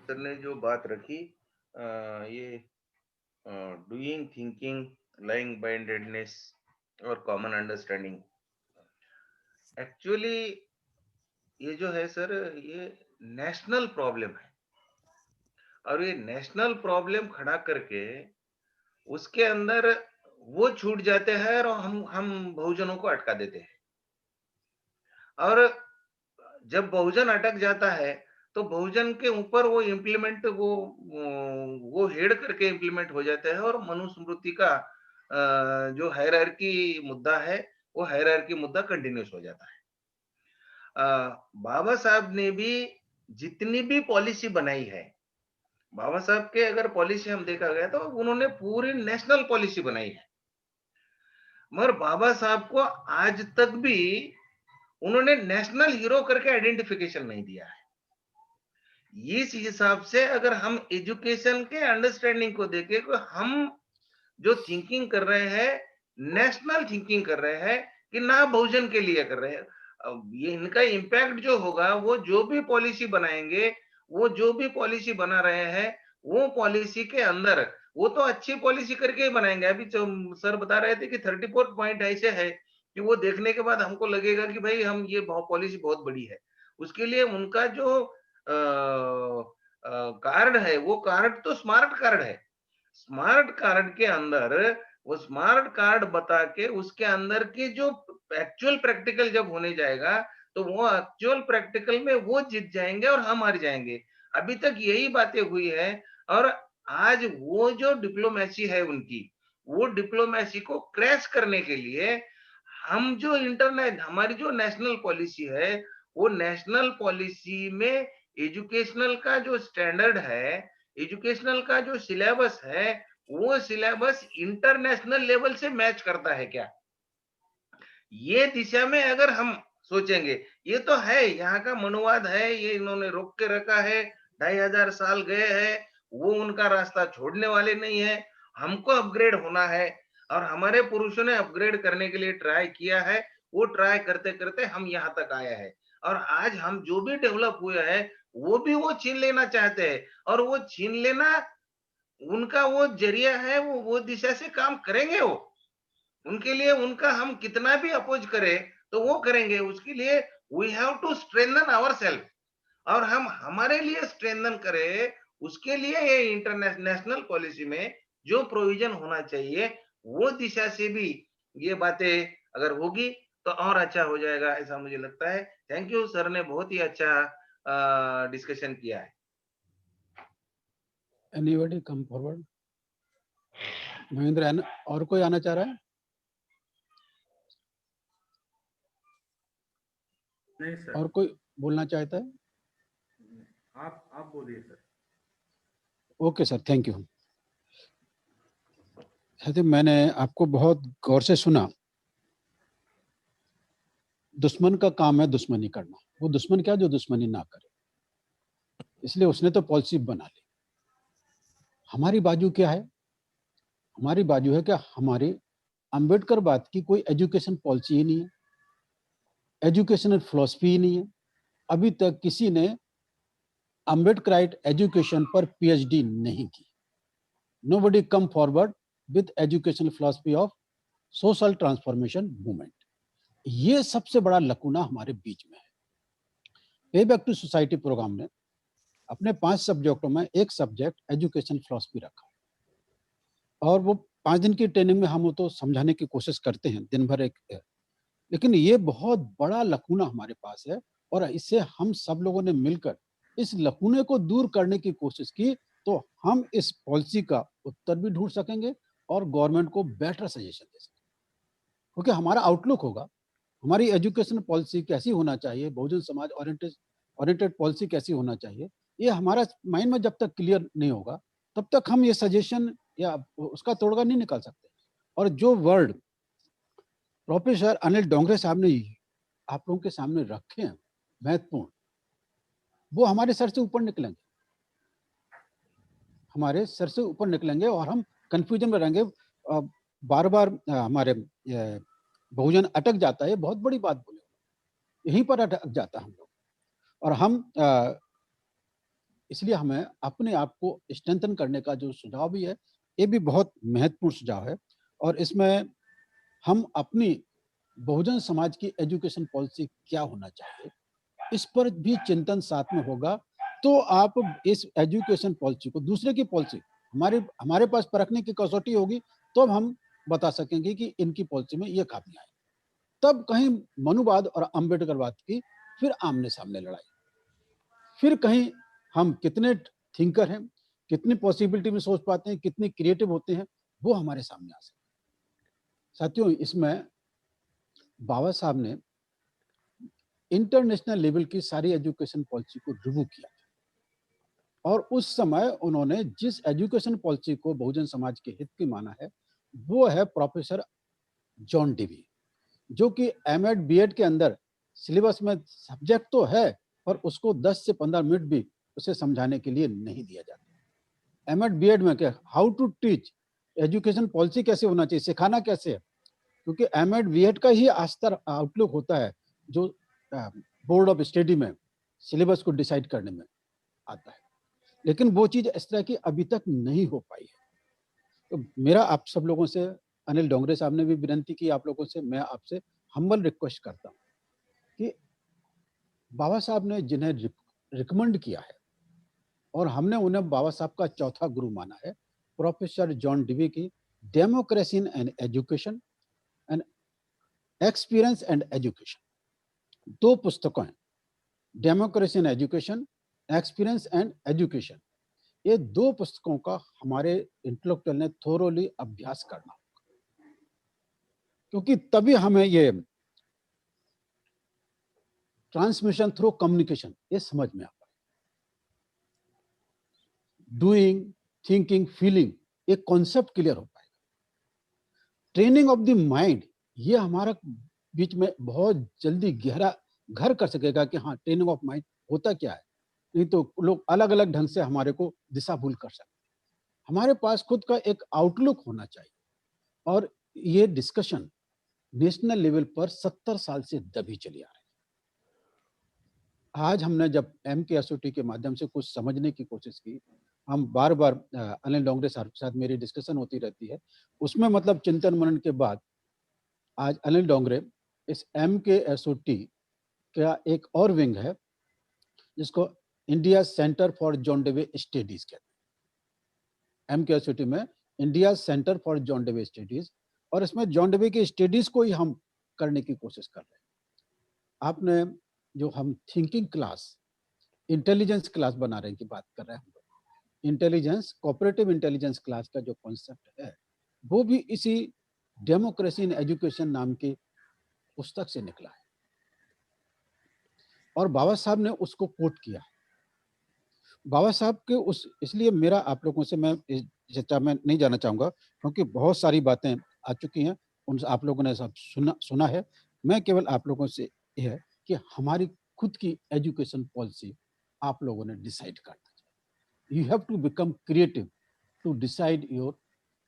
सर ने जो बात रखी ये डूइंग, थिंकिंग, लाइंग बाइंडेडनेस और कॉमन अंडरस्टैंडिंग, एक्चुअली ये जो है सर ये नेशनल प्रॉब्लम है और ये नेशनल प्रॉब्लम खड़ा करके उसके अंदर वो छूट जाते हैं और हम बहुजनों को अटका देते हैं। और जब बहुजन अटक जाता है तो बहुजन के ऊपर वो इम्प्लीमेंट वो हेड करके इम्प्लीमेंट हो जाता है और मनुस्मृति का जो हायरार्की मुद्दा है वो हायरार्की मुद्दा कंटिन्यूस हो जाता है। बाबा साहब ने भी जितनी भी पॉलिसी बनाई है, बाबा साहब के अगर पॉलिसी हम देखा गया तो उन्होंने पूरी नेशनल पॉलिसी बनाई है, मगर बाबा साहब को आज तक भी उन्होंने नेशनल हीरो करके आइडेंटिफिकेशन नहीं दिया है। इस हिसाब से अगर हम एजुकेशन के अंडरस्टैंडिंग को देखें तो हम जो थिंकिंग कर रहे हैं नेशनल थिंकिंग कर रहे हैं कि ना बहुजन के लिए कर रहे हैं। अब ये इनका इम्पैक्ट जो होगा वो जो भी पॉलिसी बनाएंगे, वो जो भी पॉलिसी बना रहे हैं वो पॉलिसी के अंदर वो तो अच्छी पॉलिसी करके ही बनाएंगे। अभी जो सर बता रहे थे कि 34 पॉइंट ऐसे है कि वो देखने के बाद हमको लगेगा कि भाई हम ये पॉलिसी बहुत बड़ी है। उसके लिए उनका जो कार्ड है वो कार्ड तो स्मार्ट कार्ड है। स्मार्ट कार्ड के अंदर वो स्मार्ट कार्ड बता के उसके अंदर की जो एक्चुअल प्रैक्टिकल जब होने जाएगा तो वो एक्चुअल प्रैक्टिकल में वो जीत जाएंगे और हम हार जाएंगे। अभी तक यही बातें हुई है और आज वो जो डिप्लोमेसी है उनकी, वो डिप्लोमेसी को क्रैश करने के लिए हम जो इंटरनेट हमारी जो नेशनल पॉलिसी है वो नेशनल पॉलिसी में एजुकेशनल का जो स्टैंडर्ड है, एजुकेशनल का जो सिलेबस है वो सिलेबस इंटरनेशनल लेवल से मैच करता है क्या? ये दिशा में अगर हम सोचेंगे, ये तो है यहाँ का मनुवाद है, ये इन्होंने रोक के रखा है, 2500 साल गए हैं, वो उनका रास्ता छोड़ने वाले नहीं है। हमको अपग्रेड होना है और हमारे पुरुषों ने अपग्रेड करने के लिए ट्राई किया है। वो ट्राई करते करते हम यहाँ तक आए हैं और आज हम जो भी डेवलप हुए हैं वो भी वो छीन लेना चाहते हैं और वो छीन लेना उनका वो जरिया है, वो दिशा से काम करेंगे वो। उनके लिए उनका हम कितना भी अपोज करें तो वो करेंगे। उसके लिए we have to strengthen ourselves और हम हमारे लिए स्ट्रेंथन करें। उसके लिए ये इंटरनेशनल पॉलिसी में जो प्रोविजन होना चाहिए वो दिशा से भी ये बातें अगर होगी तो और अच्छा हो जाएगा, ऐसा मुझे लगता है। थैंक यू सर ने बहुत ही अच्छा डिस्कशन किया है। Anybody come forward? महेंद्र, और कोई आना चाह रहा है? नहीं सर। और कोई बोलना चाहता है? आप बोलिए sir. Okay sir, thank you. मैंने आपको बहुत गौर से सुना। दुश्मन का काम है दुश्मनी करना, वो दुश्मन क्या जो दुश्मनी ना करे, इसलिए उसने तो पॉलिसी बना ली। हमारी बाजू क्या है? हमारी बाजू है क्या हमारी अंबेडकर बात की कोई एजुकेशन पॉलिसी ही नहीं है, एजुकेशनल फिलॉसफी ही नहीं है। अभी तक किसी ने अंबेडकराइट एजुकेशन पर पीएचडी नहीं की। Nobody come forward with educational philosophy of social transformation movement. ये सबसे बड़ा लकूना हमारे बीच में है। पे बैक टू सोसाइटी प्रोग्राम ने अपने 5 सब्जेक्टों में एक सब्जेक्ट एजुकेशन फिलॉसफी रखा और वो 5 दिन की ट्रेनिंग में हम तो समझाने की कोशिश करते हैं दिन भर एक, लेकिन ये बहुत बड़ा लकूना हमारे पास है और इससे हम सब लोगों ने मिलकर इस लकूने को दूर करने की कोशिश की तो हम इस पॉलिसी का उत्तर भी ढूंढ सकेंगे और गवर्नमेंट को बेटर सजेशन दे सकेंगे। क्योंकि हमारा आउटलुक होगा, हमारी एजुकेशन पॉलिसी कैसी होना चाहिए, बहुजन समाज ओरिएंटेड पॉलिसी कैसी होना चाहिए, ये हमारा माइंड में जब तक क्लियर नहीं होगा तब तक हम ये सजेशन या उसका तोड़गा नहीं निकाल सकते। और जो वर्ड प्रोफेसर अनिल डोंगरे साहब ने आप लोगों के सामने रखे हैं महत्वपूर्ण, वो हमारे सर से ऊपर निकलेंगे, हमारे सर से ऊपर निकलेंगे और हम कंफ्यूजन में रहेंगे। बार बार हमारे बहुजन अटक जाता है, बहुत बड़ी बात बोले, यहीं पर अटक जाता है हम लोग। और हम इसलिए हमें अपने आप को स्ट्रेंथन करने का जो सुझाव भी है ये भी बहुत महत्वपूर्ण सुझाव है और इसमें हम अपनी बहुजन समाज की एजुकेशन पॉलिसी क्या होना चाहिए इस पर भी चिंतन साथ में होगा। तो आप इस एजुकेशन पॉलिसी को दूसरे की पॉलिसी हमारे पास परखने की कसौटी होगी तो हम बता सकेंगे कि इनकी पॉलिसी में ये खामियां हैं। तब कहीं मनुवाद और अंबेडकरवाद की फिर आमने सामने लड़ाई, फिर कहीं हम कितने थिंकर हैं, कितनी पॉसिबिलिटी में सोच पाते हैं, कितने क्रिएटिव होते हैं, वो हमारे सामने आ सकते हैं। साथियों, इसमें बाबा साहब ने इंटरनेशनल लेवल की सारी एजुकेशन पॉलिसी को रिव्यू किया और उस समय उन्होंने जिस एजुकेशन पॉलिसी को बहुजन समाज के हित की माना है, वो है प्रोफेसर जॉन डेवी, जो कि एमएड बीएड के अंदर सिलेबस में सब्जेक्ट तो है, पर उसको 10 से 15 मिनट भी उसे समझाने के लिए नहीं दिया जाता। एमएड बीएड में क्या, how to teach, education policy कैसे होना चाहिए, सिखाना कैसे है, क्योंकि एमएड बीएड का ही आस्तर आउटलुक होता है जो बोर्ड ऑफ स्टडी में सिलेबस को डिसाइड करने में आता है, लेकिन वो चीज इस तरह की अभी तक नहीं हो पाई है। तो मेरा आप सब लोगों से, अनिल डोंगरे साहब ने भी विनती की आप लोगों से, मैं आपसे हम्बल रिक्वेस्ट करता हूँ कि बाबा साहब ने जिन्हें रिकमेंड किया है और हमने उन्हें बाबा साहब का चौथा गुरु माना है, प्रोफेसर जॉन डेवी की democracy and education and experience and education, 2 पुस्तकें हैं, democracy and education, experience and education. ये 2 पुस्तकों का हमारे इंटेलेक्चुअल ने थोरोली अभ्यास करना होगा, क्योंकि तभी हमें ये ट्रांसमिशन थ्रू कम्युनिकेशन ये समझ में आता है। डूइंग, थिंकिंग, फीलिंग, एक कॉन्सेप्ट क्लियर हो पाएगा। ट्रेनिंग ऑफ द माइंड, ये हमारा बीच में बहुत जल्दी गहरा घर कर सकेगा कि हाँ, ट्रेनिंग ऑफ माइंड होता क्या है, नहीं तो लोग अलग अलग ढंग से हमारे को दिशा भूल कर सकते हैं। हमारे पास खुद का एक आउटलुक होना चाहिए, और ये डिस्कशन नेशनल लेवल पर 70 साल से दबी चली आ रही है। आज हमने जब MKSOT के माध्यम से कुछ समझने की कोशिश की, हम बार बार अनिल डोंगरे साहब के साथ मेरी डिस्कशन होती रहती है, उसमें मतलब चिंतन मनन के बाद आज अनिल डोंगरे इस MKSOT का एक और विंग है जिसको India centre for John Dewey studies कहते हैं। MKSOT में India centre for John Dewey studies, और इसमें जॉन डेवी की स्टडीज को ही हम करने की कोशिश कर रहे हैं। आपने जो हम थिंकिंग क्लास, इंटेलिजेंस क्लास बना रहे हैं की बात कर रहे हैं, इंटेलिजेंस, कोऑपरेटिव इंटेलिजेंस क्लास का जो कॉन्सेप्ट है, वो भी इसी डेमोक्रेसी इन एजुकेशन नाम की पुस्तक से निकला है, और बाबा साहब ने उसको कोट किया। बाबा साहब के उस, इसलिए मेरा आप लोगों से, मैं इस चर्चा में नहीं जाना चाहूंगा क्योंकि बहुत सारी बातें आ चुकी हैं, उन आप लोगों ने सब सुना है। मैं केवल आप लोगों से यह है कि हमारी खुद की एजुकेशन पॉलिसी आप लोगों ने डिसाइड करना चाहिए। You have to become creative to decide your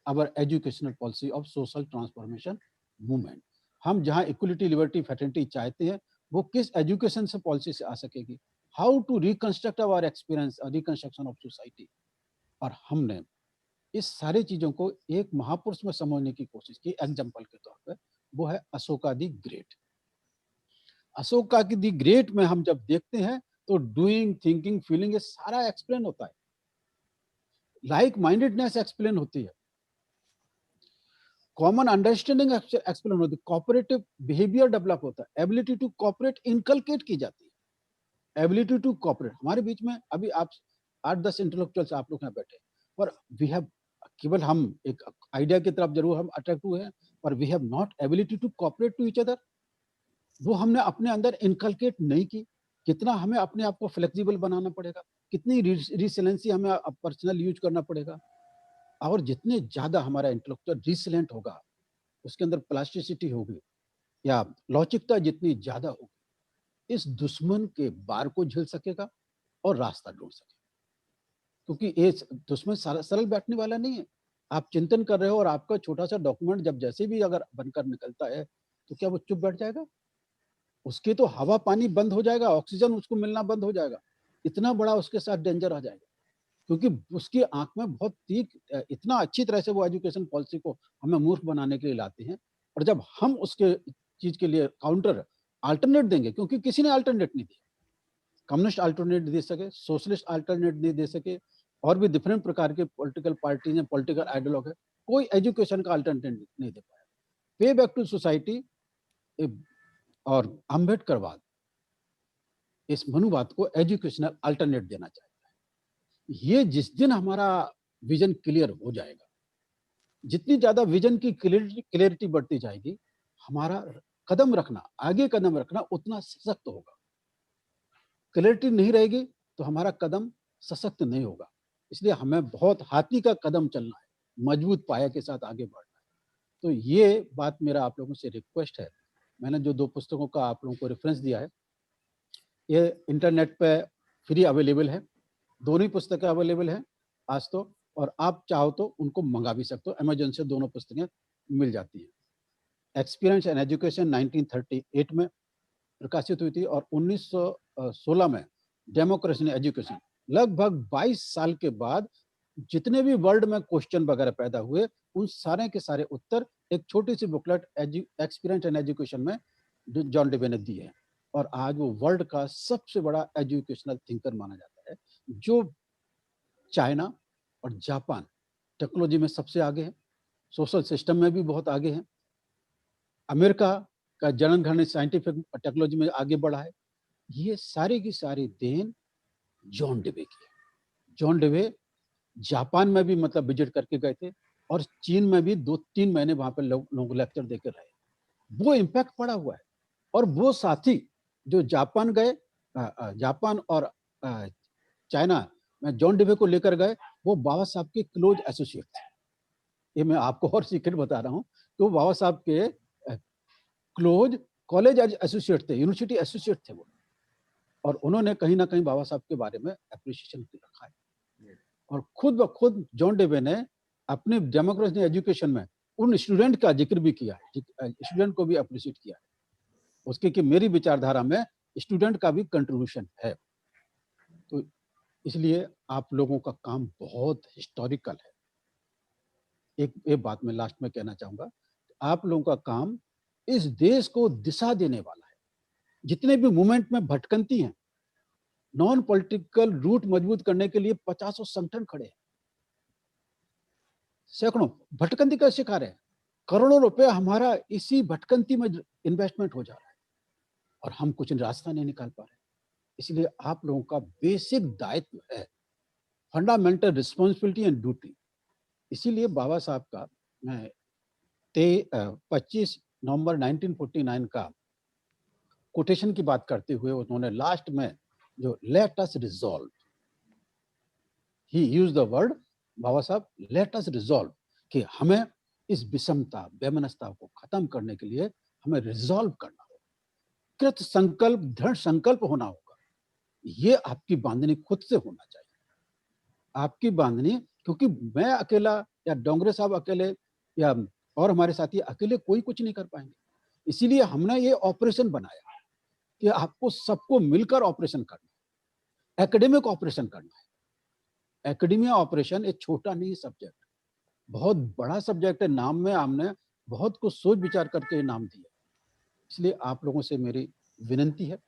our educational policy of social transformation movement. हम जहाँ इक्वलिटी, लिबर्टी, फ्रेटर्निटी चाहते हैं, वो किस एजुकेशन से पॉलिसी से आ सकेगी? How to reconstruct our experience, reconstruction of society. और हमने इस सारी चीजों को एक महापुरुष में समझने की कोशिश की एग्जाम्पल के तौर पर, वो है अशोका दी ग्रेट। अशोका की दी ग्रेट में हम जब देखते हैं तो डूइंग, थिंकिंग, फीलिंग, ये सारा एक्सप्लेन होता है, लाइक माइंडेडनेस एक्सप्लेन होती है, कॉमन अंडरस्टैंडिंग एक्सप्लेन होती है, कोऑपरेटिव बिहेवियर डेवलप होता है, एबिलिटी टू कोऑपरेट इनकलकेट की जाती है। एबिलिटी टू कोऑपरेट, हमारे बीच में अभी आप 8-10 इंटेलेक्चुअल्स आप लोग यहाँ बैठे, पर वी हैव, केवल हम एक आइडिया की तरफ जरूर हम अट्रैक्ट हुए हैं, पर we have not ability to cooperate to each other. वो हमने अपने अंदर इनकलकेट नहीं की। कितना हमें अपने आप को फ्लेक्सिबल बनाना पड़ेगा, कितनी रिसिलेंसी हमें पर्सनल यूज करना पड़ेगा, और जितने ज्यादा हमारा इंटेलेक्चुअल रिसिलेंट होगा, उसके अंदर प्लास्टिसिटी होगी या लौचिकता जितनी ज्यादा होगी, इस दुश्मन के बार को झेल सकेगा और रास्ता ढूंढ सकेगा। क्योंकि ये दुश्मन सरल बैठने वाला नहीं है। आप चिंतन कर रहे हो और आपका छोटा सा डॉक्यूमेंट जब जैसे भी अगर बनकर निकलता है, तो क्या वो चुप बैठ जाएगा? उसकी तो हवा पानी बंद हो जाएगा, ऑक्सीजन उसको मिलना बंद हो जाएगा। इतना बड़ा उसके साथ डेंजर आ जाएगा, क्योंकि उसकी आंख में बहुत तीख, इतना अच्छी तरह से वो एजुकेशन पॉलिसी को हमें मूर्ख बनाने के लिए लाते हैं। और जब हम उसके चीज के लिए काउंटर अल्टरनेट देंगे, क्योंकि किसी ने अल्टरनेट नहीं दिया, कम्युनिस्ट अल्टरनेट दे सके, सोशलिस्ट अल्टरनेट नहीं दे सके, और भी डिफरेंट प्रकार के पॉलिटिकल पार्टीज हैं, पॉलिटिकल आइडियोलॉग है, कोई एजुकेशन का अल्टरनेट नहीं दे पाया। पे बैक टू सोसाइटी और अम्बेडकरवाद, इस मनुवाद को एजुकेशनल अल्टरनेट देना चाहता है। ये जिस दिन हमारा विजन क्लियर हो जाएगा, जितनी ज्यादा विजन की क्लियरिटी बढ़ती जाएगी, हमारा आगे कदम रखना उतना सशक्त होगा। क्लियरिटी नहीं रहेगी तो हमारा कदम सशक्त नहीं होगा। इसलिए हमें बहुत हाथी का कदम चलना है, मजबूत पाया के साथ आगे बढ़ना है। तो ये बात मेरा आप लोगों से रिक्वेस्ट है। मैंने जो 2 पुस्तकों का आप लोगों को रेफरेंस दिया है, ये इंटरनेट पे फ्री अवेलेबल है। दोनों ही पुस्तकें अवेलेबल हैं आज तो, और आप चाहो तो उनको मंगा भी सकते हो। अमेजोन से दोनों पुस्तकें मिल जाती हैं। एक्सपीरियंस एंड एजुकेशन 1938 में प्रकाशित हुई थी और 1916 में डेमोक्रेसी एंड एजुकेशन। लगभग 22 साल के बाद जितने भी वर्ल्ड में क्वेश्चन वगैरह पैदा हुए, उन सारे के सारे उत्तर एक छोटी सी बुकलेट एक्सपीरियंस एंड एजुकेशन में जॉन डेवे ने दी है। और आज वो वर्ल्ड का सबसे बड़ा एजुकेशनल थिंकर माना जाता है, जो चाइना और जापान टेक्नोलॉजी में सबसे आगे है, सोशल सिस्टम में भी बहुत आगे है। अमेरिका का जनगणना साइंटिफिक टेक्नोलॉजी में आगे बढ़ा है। ये सारी की सारी देन जॉन डेवे की है। जॉन डेवे जापान में भी मतलब विजिट करके गए थे और चीन में भी 2-3 महीने वहां पर लोग लेक्चर देकर रहे। वो इम्पैक्ट पड़ा हुआ है। और वो साथी जो जापान गए, जापान और चाइना में जॉन डेवे को लेकर गए, वो बाबा साहब के क्लोज एसोसिएट थे। ये मैं आपको और सीक्रेट बता रहा हूँ कि वो बाबा साहब के क्लोज कॉलेज एसोसिएट थे, यूनिवर्सिटी एसोसिएट थे वो। और उन्होंने कहीं ना कहीं बाबा साहब के बारे में अप्रिशिएशन रखा है। और खुद ब खुद जॉन डेवे ने अपने डेमोक्रेसी एजुकेशन में उन स्टूडेंट का जिक्र भी किया है, स्टूडेंट को भी अप्रिशिएट किया है उसके, कि मेरी विचारधारा में स्टूडेंट का भी कंट्रीब्यूशन है। तो इसलिए आप लोगों का काम बहुत हिस्टोरिकल है। एक बात मैं लास्ट में कहना चाहूंगा, आप लोगों का काम इस देश को दिशा देने वाला है। जितने भी मूवमेंट में भटकंती हैं, नॉन पॉलिटिकल रूट मजबूत करने के लिए 50 संगठन खड़े हैं, सैकड़ों भटकंती का शिकार है। करोड़ों रुपए हमारा इसी भटकंती में इन्वेस्टमेंट हो जा रहा है और हम कुछ रास्ता नहीं निकाल पा रहे। इसलिए आप लोगों का बेसिक दायित्व है, फंडामेंटल रिस्पॉन्सिबिलिटी एंड ड्यूटी। इसीलिए बाबा साहब का 25 नवंबर 1949 का कोटेशन की बात करते हुए उन्होंने लास्ट में जो let us resolve, he used the word, Baba Saheb let us resolve, कि हमें इस विषमता वैमनस्यता को खत्म करने के लिए हमें रिजॉल्व करना होगा, कृत संकल्प दृढ़ संकल्प होना होगा। ये आपकी बांधनी खुद से होना चाहिए, आपकी बांधनी, क्योंकि मैं अकेला या डोंगरे साहब अकेले या और हमारे साथी अकेले कोई कुछ नहीं कर पाएंगे। इसीलिए हमने ये ऑपरेशन बनाया कि आपको सबको मिलकर ऑपरेशन करना है, एकेडमिक ऑपरेशन करना है। एकेडमिया ऑपरेशन एक छोटा नहीं सब्जेक्ट, बहुत बड़ा सब्जेक्ट है। नाम में हमने बहुत कुछ सोच विचार करके नाम दिया। इसलिए आप लोगों से मेरी विनती है,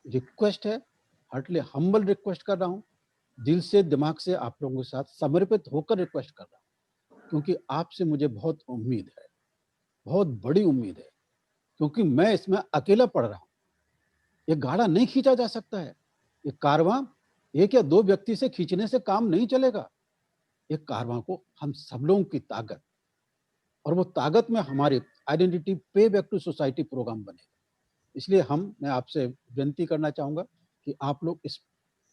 रिक्वेस्ट है, हार्टली हम्बल रिक्वेस्ट कर रहा हूँ, दिल से दिमाग से आप लोगों के साथ समर्पित होकर रिक्वेस्ट कर रहा हूँ, क्योंकि आपसे मुझे बहुत उम्मीद है, बहुत बड़ी उम्मीद है, क्योंकि मैं इसमें अकेला पड़ रहा हूँ। ये गाड़ा नहीं खींचा जा सकता है। ये कारवां 1 या 2 व्यक्ति से खींचने से काम नहीं चलेगा। ये कारवां को हम सब लोगों की ताकत, और वो ताकत में हमारी आइडेंटिटी पे बैक टू सोसाइटी प्रोग्राम बनेगा। इसलिए मैं आपसे विनती करना चाहूंगा कि आप लोग इस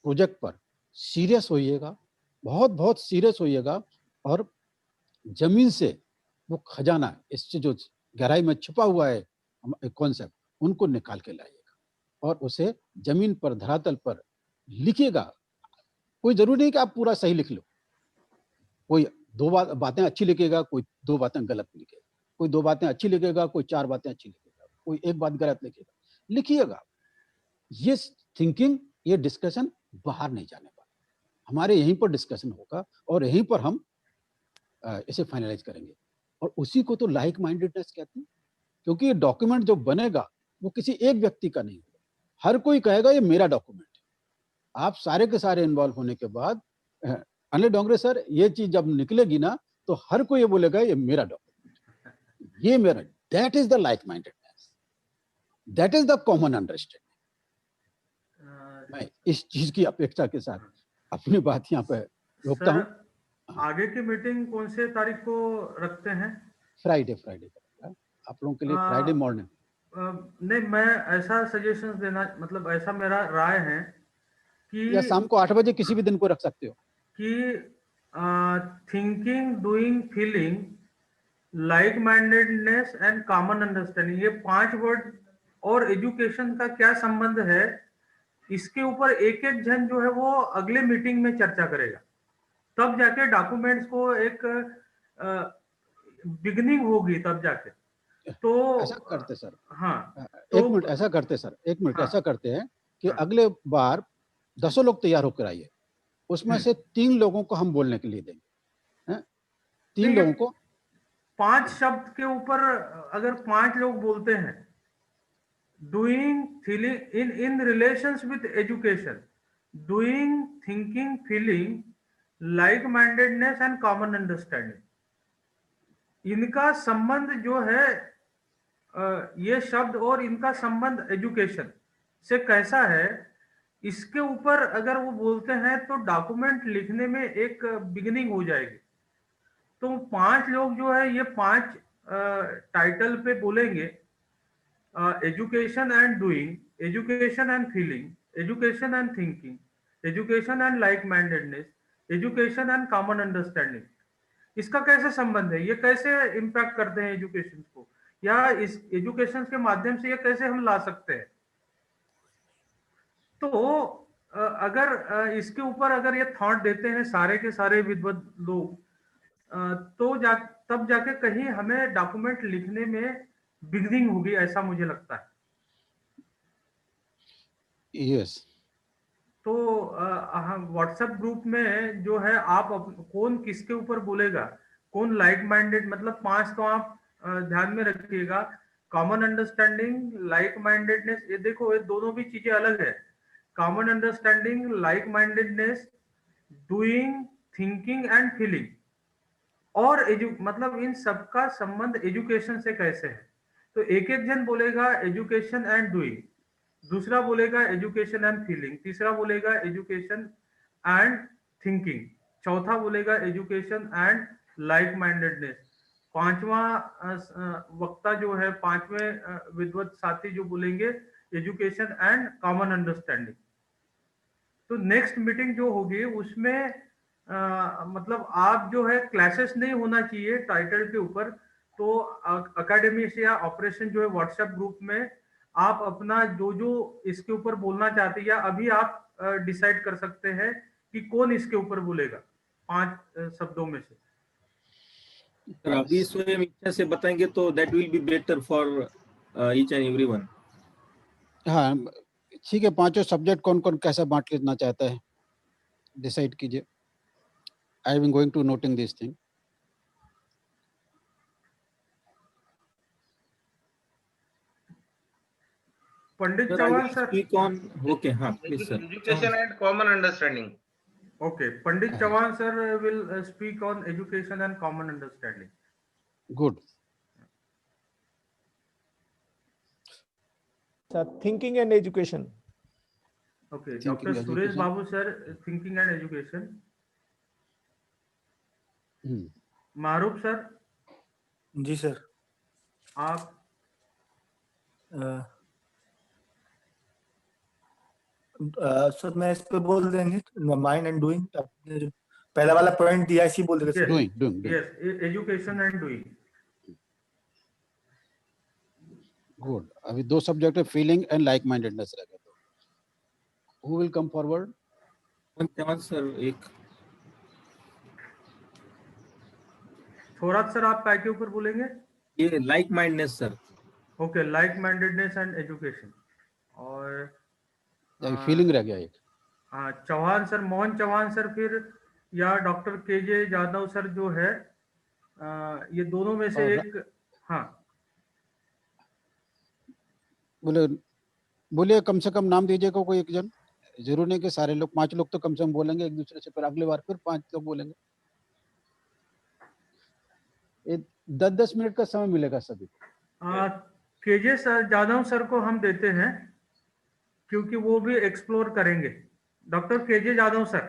प्रोजेक्ट पर सीरियस होइएगा, बहुत बहुत सीरियस होइएगा, और जमीन से वो खजाना, इससे जो गहराई में छुपा हुआ है कॉन्सेप्ट, उनको निकाल के लाइएगा और उसे जमीन पर, धरातल पर लिखिएगा। कोई जरूरी नहीं कि आप पूरा सही लिख लो, कोई 2 बातें अच्छी लिखेगा, कोई 2 बातें गलत लिखेगा, कोई 2 बातें अच्छी लिखेगा, कोई 4 बातें अच्छी लिखेगा, कोई 1 बात गलत लिखेगा। लिखिएगा। ये थिंकिंग, ये डिस्कशन बाहर नहीं जाने वाला, हमारे यहीं पर डिस्कशन होगा और यहीं पर हम इसे फाइनलाइज करेंगे। और उसी को तो लाइक माइंडेडनेस कहते हैं, क्योंकि ये डॉक्यूमेंट जो बनेगा वो किसी एक व्यक्ति का नहीं होगा, हर कोई कहेगा ये मेरा डॉक्यूमेंट है। आप सारे के सारे इन्वॉल्व होने के बाद, अनिल डोंगरे सर, ये चीज जब निकलेगी ना, तो हर कोई ये बोलेगा ये मेरा डॉक्यूमेंट, ये मेरा। That is the like mindedness, that is the common understanding. मैं इस चीज की अपेक्षा के साथ अपनी बात यहाँ पे रोकता हूँ। सर आगे की मीटिंग कौन से तारीख को रखते हैं? फ्राइडे आप लोगों के लिए फ्राइडे मॉर्निंग। नहीं, मैं ऐसा सजेशन देना, मतलब ऐसा मेरा राय है कि या शाम को 8 बजे किसी भी दिन को रख सकते हो। कि thinking, doing, feeling, like mindedness and common understanding, ये 5 वर्ड और एजुकेशन का क्या संबंध है, इसके ऊपर एक एक जन जो है वो अगले मीटिंग में चर्चा करेगा, तब जाके डॉक्यूमेंट्स को एक बिगनिंग होगी, तब जाके। तो ऐसा करते सर, हाँ, एक मिनट ऐसा करते सर, एक मिनट ऐसा करते हैं कि अगले बार 10 लोग तैयार होकर आइए, उसमें से 3 लोगों को हम बोलने के लिए देंगे, हैं? 3 लोगों को 5 शब्द के ऊपर अगर 5 लोग बोलते हैं, doing, feeling in relations with education, doing, thinking, feeling, like mindedness and common understanding, इनका संबंध जो है, ये शब्द और इनका संबंध एजुकेशन से कैसा है, इसके ऊपर अगर वो बोलते हैं तो डॉक्यूमेंट लिखने में एक बिगिनिंग हो जाएगी। तो 5 लोग जो है ये 5 टाइटल पे बोलेंगे, education and doing, education and feeling, education and thinking, education and like mindedness, education and common understanding. इसका कैसे संबंध है, ये कैसे इम्पैक्ट करते हैं एजुकेशन को, या इस एजुकेशन के माध्यम से ये कैसे हम ला सकते हैं। तो अगर इसके ऊपर अगर ये थॉट देते हैं सारे के सारे विद्वत लोग, तो तब जाके कहीं हमें डॉक्यूमेंट लिखने में बिगनिंग होगी, ऐसा मुझे लगता है। यस। तो व्हाट्सएप ग्रुप में जो है, आप कौन किसके ऊपर बोलेगा, कौन लाइक माइंडेड, मतलब 5 तो आप ध्यान में रखिएगा, कॉमन अंडरस्टैंडिंग, लाइक माइंडेडनेस, ये देखो ये दोनों भी चीजें अलग है। Common understanding, like mindedness, doing, thinking and feeling, और मतलब इन सबका संबंध एजुकेशन से कैसे है। तो एक एक जन बोलेगा एजुकेशन एंड डूइंग, दूसरा बोलेगा एजुकेशन एंड फीलिंग, तीसरा बोलेगा एजुकेशन एंड थिंकिंग, चौथा बोलेगा एजुकेशन एंड लाइक माइंडेडनेस, पांचवा वक्ता जो है, पांचवें विद्वत साथी जो बोलेंगे एजुकेशन एंड कॉमन अंडरस्टैंडिंग। तो नेक्स्ट मीटिंग जो होगी उसमें मतलब आप जो है, क्लासेस नहीं होना चाहिए टाइटल के ऊपर, तो अकेडमी से या ऑपरेशन जो है व्हाट्सएप ग्रुप में आप अपना जो जो इसके ऊपर बोलना चाहते हैं, या अभी आप डिसाइड कर सकते हैं कि कौन इसके ऊपर बोलेगा 5 शब्दों में से। अभी स्वयं इच्छा से बताएंगे तो that will be better for each and everyone. हाँ ठीक है, 5 सब्जेक्ट कौन कौन कैसा बांट लेना चाहता है, डिसाइड कीजिए। I am going to noting this thing. Pandit Chauhan sir, speak on, okay, हाँ please sir. Education and common understanding. Okay, Pandit Chauhan sir will speak on education and common understanding. Good sir, thinking and education. Okay, doctor Suresh Babu sir, thinking and education. Maroof sir. जी सर। आप सर मैं इस पे बोल देंगे, माइंड एंड डूइंग, आपने जो पहला वाला पॉइंट दिया इसी बोल देंगे sir. Doing yes, education and doing. Good. अभी 2 सब्जेक्ट है, फीलिंग एंड लाइक माइंडेडनेस रह गए। तो who will come forward? Sir एक थोरात सर, आप काय के ऊपर बोलेंगे? ये like mindness sir. Okay, like mindedness and education. और फीलिंग रह गया एक। हाँ, चौहान सर, मोहन चौहान सर फिर, या डॉक्टर केजे यादव सर जो है, ये दोनों में से एक। हाँ बोलिए, कम से कम नाम दीजिएगा कोई एक जन। जरूर नहीं कि सारे लोग, 5 लोग तो कम से कम बोलेंगे एक दूसरे से, फिर अगली बार फिर 5 लोग बोलेंगे। 10-10 मिनट का समय मिलेगा सभी को। केजे सर, यादव सर को हम देते हैं। क्योंकि वो भी एक्सप्लोर करेंगे। Doctor KJ Jadav sir.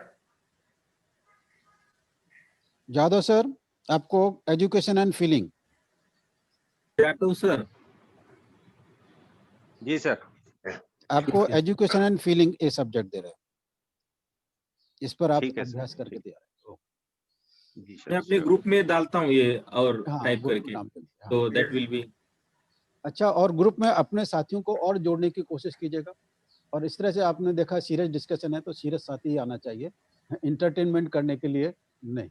Jadav sir, आपको education and feeling. Jatav sir. जी सर। आपको education and feeling a subject दे रहे हैं, इस पर आप ठीक है सर, अभ्यास करके ठीक। दे रहे हैं। जी मैं सर। अपने ग्रुप में डालता हूँ ये और हाँ, टाइप ग्रुप करके, नाम पे, हाँ। तो दैट विल बी। अच्छा, और ग्रुप में अपने साथियों को और जोड़ने की कोशिश कीजिएगा। और इस तरह से आपने देखा सीरियस डिस्कशन है तो सीरियस साथी ही आना चाहिए, एंटरटेनमेंट करने के लिए नहीं।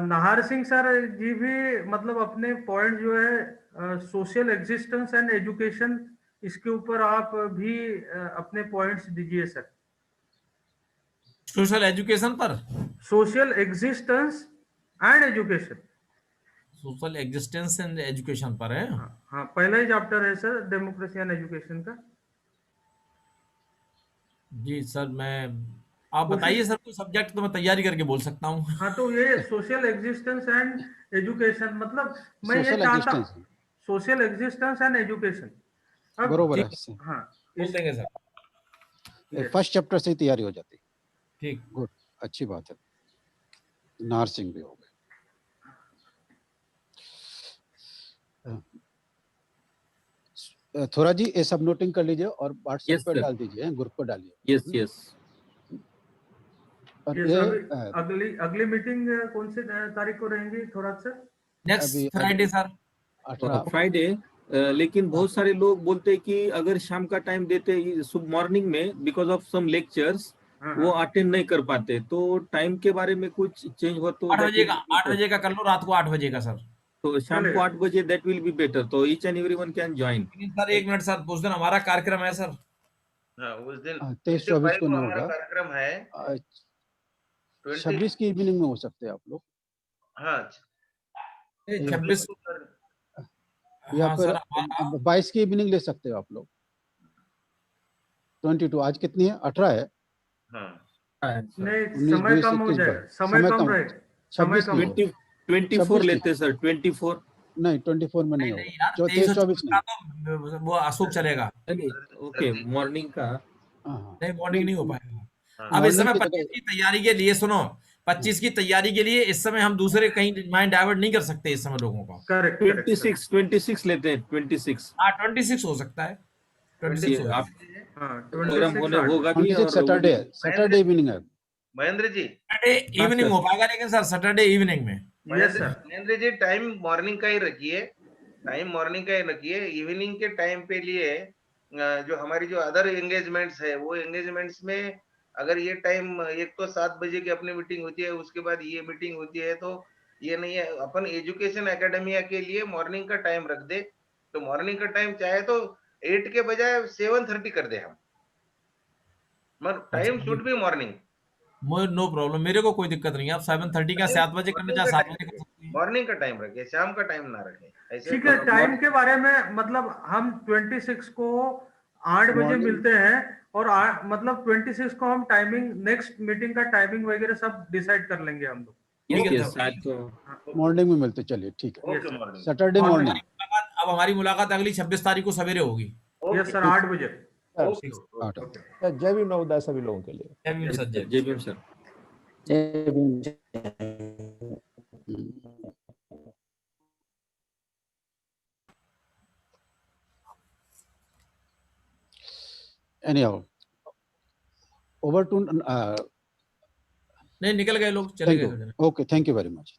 नाहर सिंह सर जी भी मतलब अपने पॉइंट जो है सोशल एग्जिस्टेंस एंड एजुकेशन, इसके ऊपर आप भी अपने पॉइंट्स दीजिए सर। सोशल एजुकेशन पर, social existence and education. Social existence and education पर है। हाँ, पहला ही चैप्टर है सर डेमोक्रेसी एंड एजुकेशन का। जी सर, आप बताइए सर, कोई सब्जेक्ट तो मैं तैयारी करके बोल सकता हूँ। हाँ, तो ये सोशल एग्जिस्टेंस एंड एजुकेशन, मतलब मैं ये सोशल चाहता existence social existence and education. अब बरोबर है, हाँ, बोल देंगे सर। फर्स्ट चैप्टर से ही तैयारी हो जाती। ठीक, गुड, अच्छी बात है। नाहर सिंह भी हो गए। थोड़ा जी ये सब नोटिंग कर लीजिए और व्हाट्सएप Yes, पे sir. डाल दीजिए, ग्रुप पर डालिए। Yes yes. और ये ये अगली मीटिंग कौन से तारीख को रहेंगी थोड़ा sir? Next Friday sir, 18 Friday. लेकिन बहुत सारे लोग बोलते हैं कि अगर शाम का टाइम देते सुबह मॉर्निंग में, बिकॉज ऑफ सम लेक्चर्स वो अटेंड नहीं कर पाते, तो टाइम के बारे में कुछ चेंज हो तो 8 बजे का, 8 बजे का कर लो, रात को 8 बजे का सर। तो शाम को 8 बजे दैट विल बी बेटर, तो each and everyone can join. लेकिन सर 1 मिनट सर, उस दिन हमारा कार्यक्रम है सर। हाँ, उस दिन 23-24 को नहीं हमारा होगा, कार्यक्रम है। 26 की इवनिंग में हो सकते हैं आप लोग। हाँ, 26 या हाँ फिर सर, 22 की इवनिंग ले सकते हो आप लोग। 22 आज कितनी है? 18 है। नहीं, 19, समय 20, कम हो 21, जाए, 22 समय कम रहे, 26 की 24 लेते सर, 24 नहीं, 24 में नहीं नहीं होगा, यार, 23-24 नहीं। तो वो अशोक चलेगा। ओके, मॉर्निंग का नहीं, मॉर्निंग नहीं हो पाएगा। अब इस मॉर्निंग समय की 25 की तैयारी के लिए, सुनो, 25 की तैयारी के लिए इस समय हम दूसरे कहीं माइंड डाइवर्ट नहीं कर सकते इस समय लोगों का। 26 लेते हैं, 26। हाँ, 26 हो सकता है, 26 हो आप सकता है। प्रोग्राम होने होगा भी, 26 और सैटरडे इवनिंग है। महेंद्र जी, सैटरडे इवनिंग हो पाएगा, लेकिन सर सैटरडे इवनिंग में। महेंद्र जी, टाइम मॉर्निंग का ही रखिए, टाइम मॉर्निंग का ही रखिए। इवनिंग के टाइम पे लिए जो हमारी जो अदर एंगेजमेंट्स है, वो एंगेजमेंट्स में अगर ये टाइम, एक तो 7 बजे की अपनी मीटिंग होती है, उसके बाद ये मीटिंग होती है, तो ये नहीं है। अपन एजुकेशन एकेडमिया के लिए मॉर्निंग का टाइम रख दे, तो मॉर्निंग का टाइम चाहे तो 8 के बजाय 7:30 कर दे हम, मगर time should be morning. No problem, मेरे को कोई दिक्कत नहीं है। आप 7:30 का 7 बजे करना चाहे 7 बजे कर सकते हैं। मॉर्निंग का टाइम रखे, शाम का टाइम ना रखे। ऐसे ठीक है, टाइम के बारे में मतलब हम 26 को 8 बजे मिलते हैं, और मतलब 26 को हम टाइमिंग, नेक्स्ट मीटिंग का टाइमिंग वगैरह सब डिसाइड कर लेंगे हम लोग। मॉर्निंग में मिलते, चलिए ठीक है, सैटरडे और मॉर्निंग। अब हमारी मुलाकात अगली 26 तारीख को सवेरे होगी। यस सर, 8 बजे। जय भीम नवोदय सभी लोगों के लिए। जय भीम सर। जय भीम सर। जय भीम। Anyhow, over to नहीं, निकल गए लोग, चले गए। okay, thank you very much.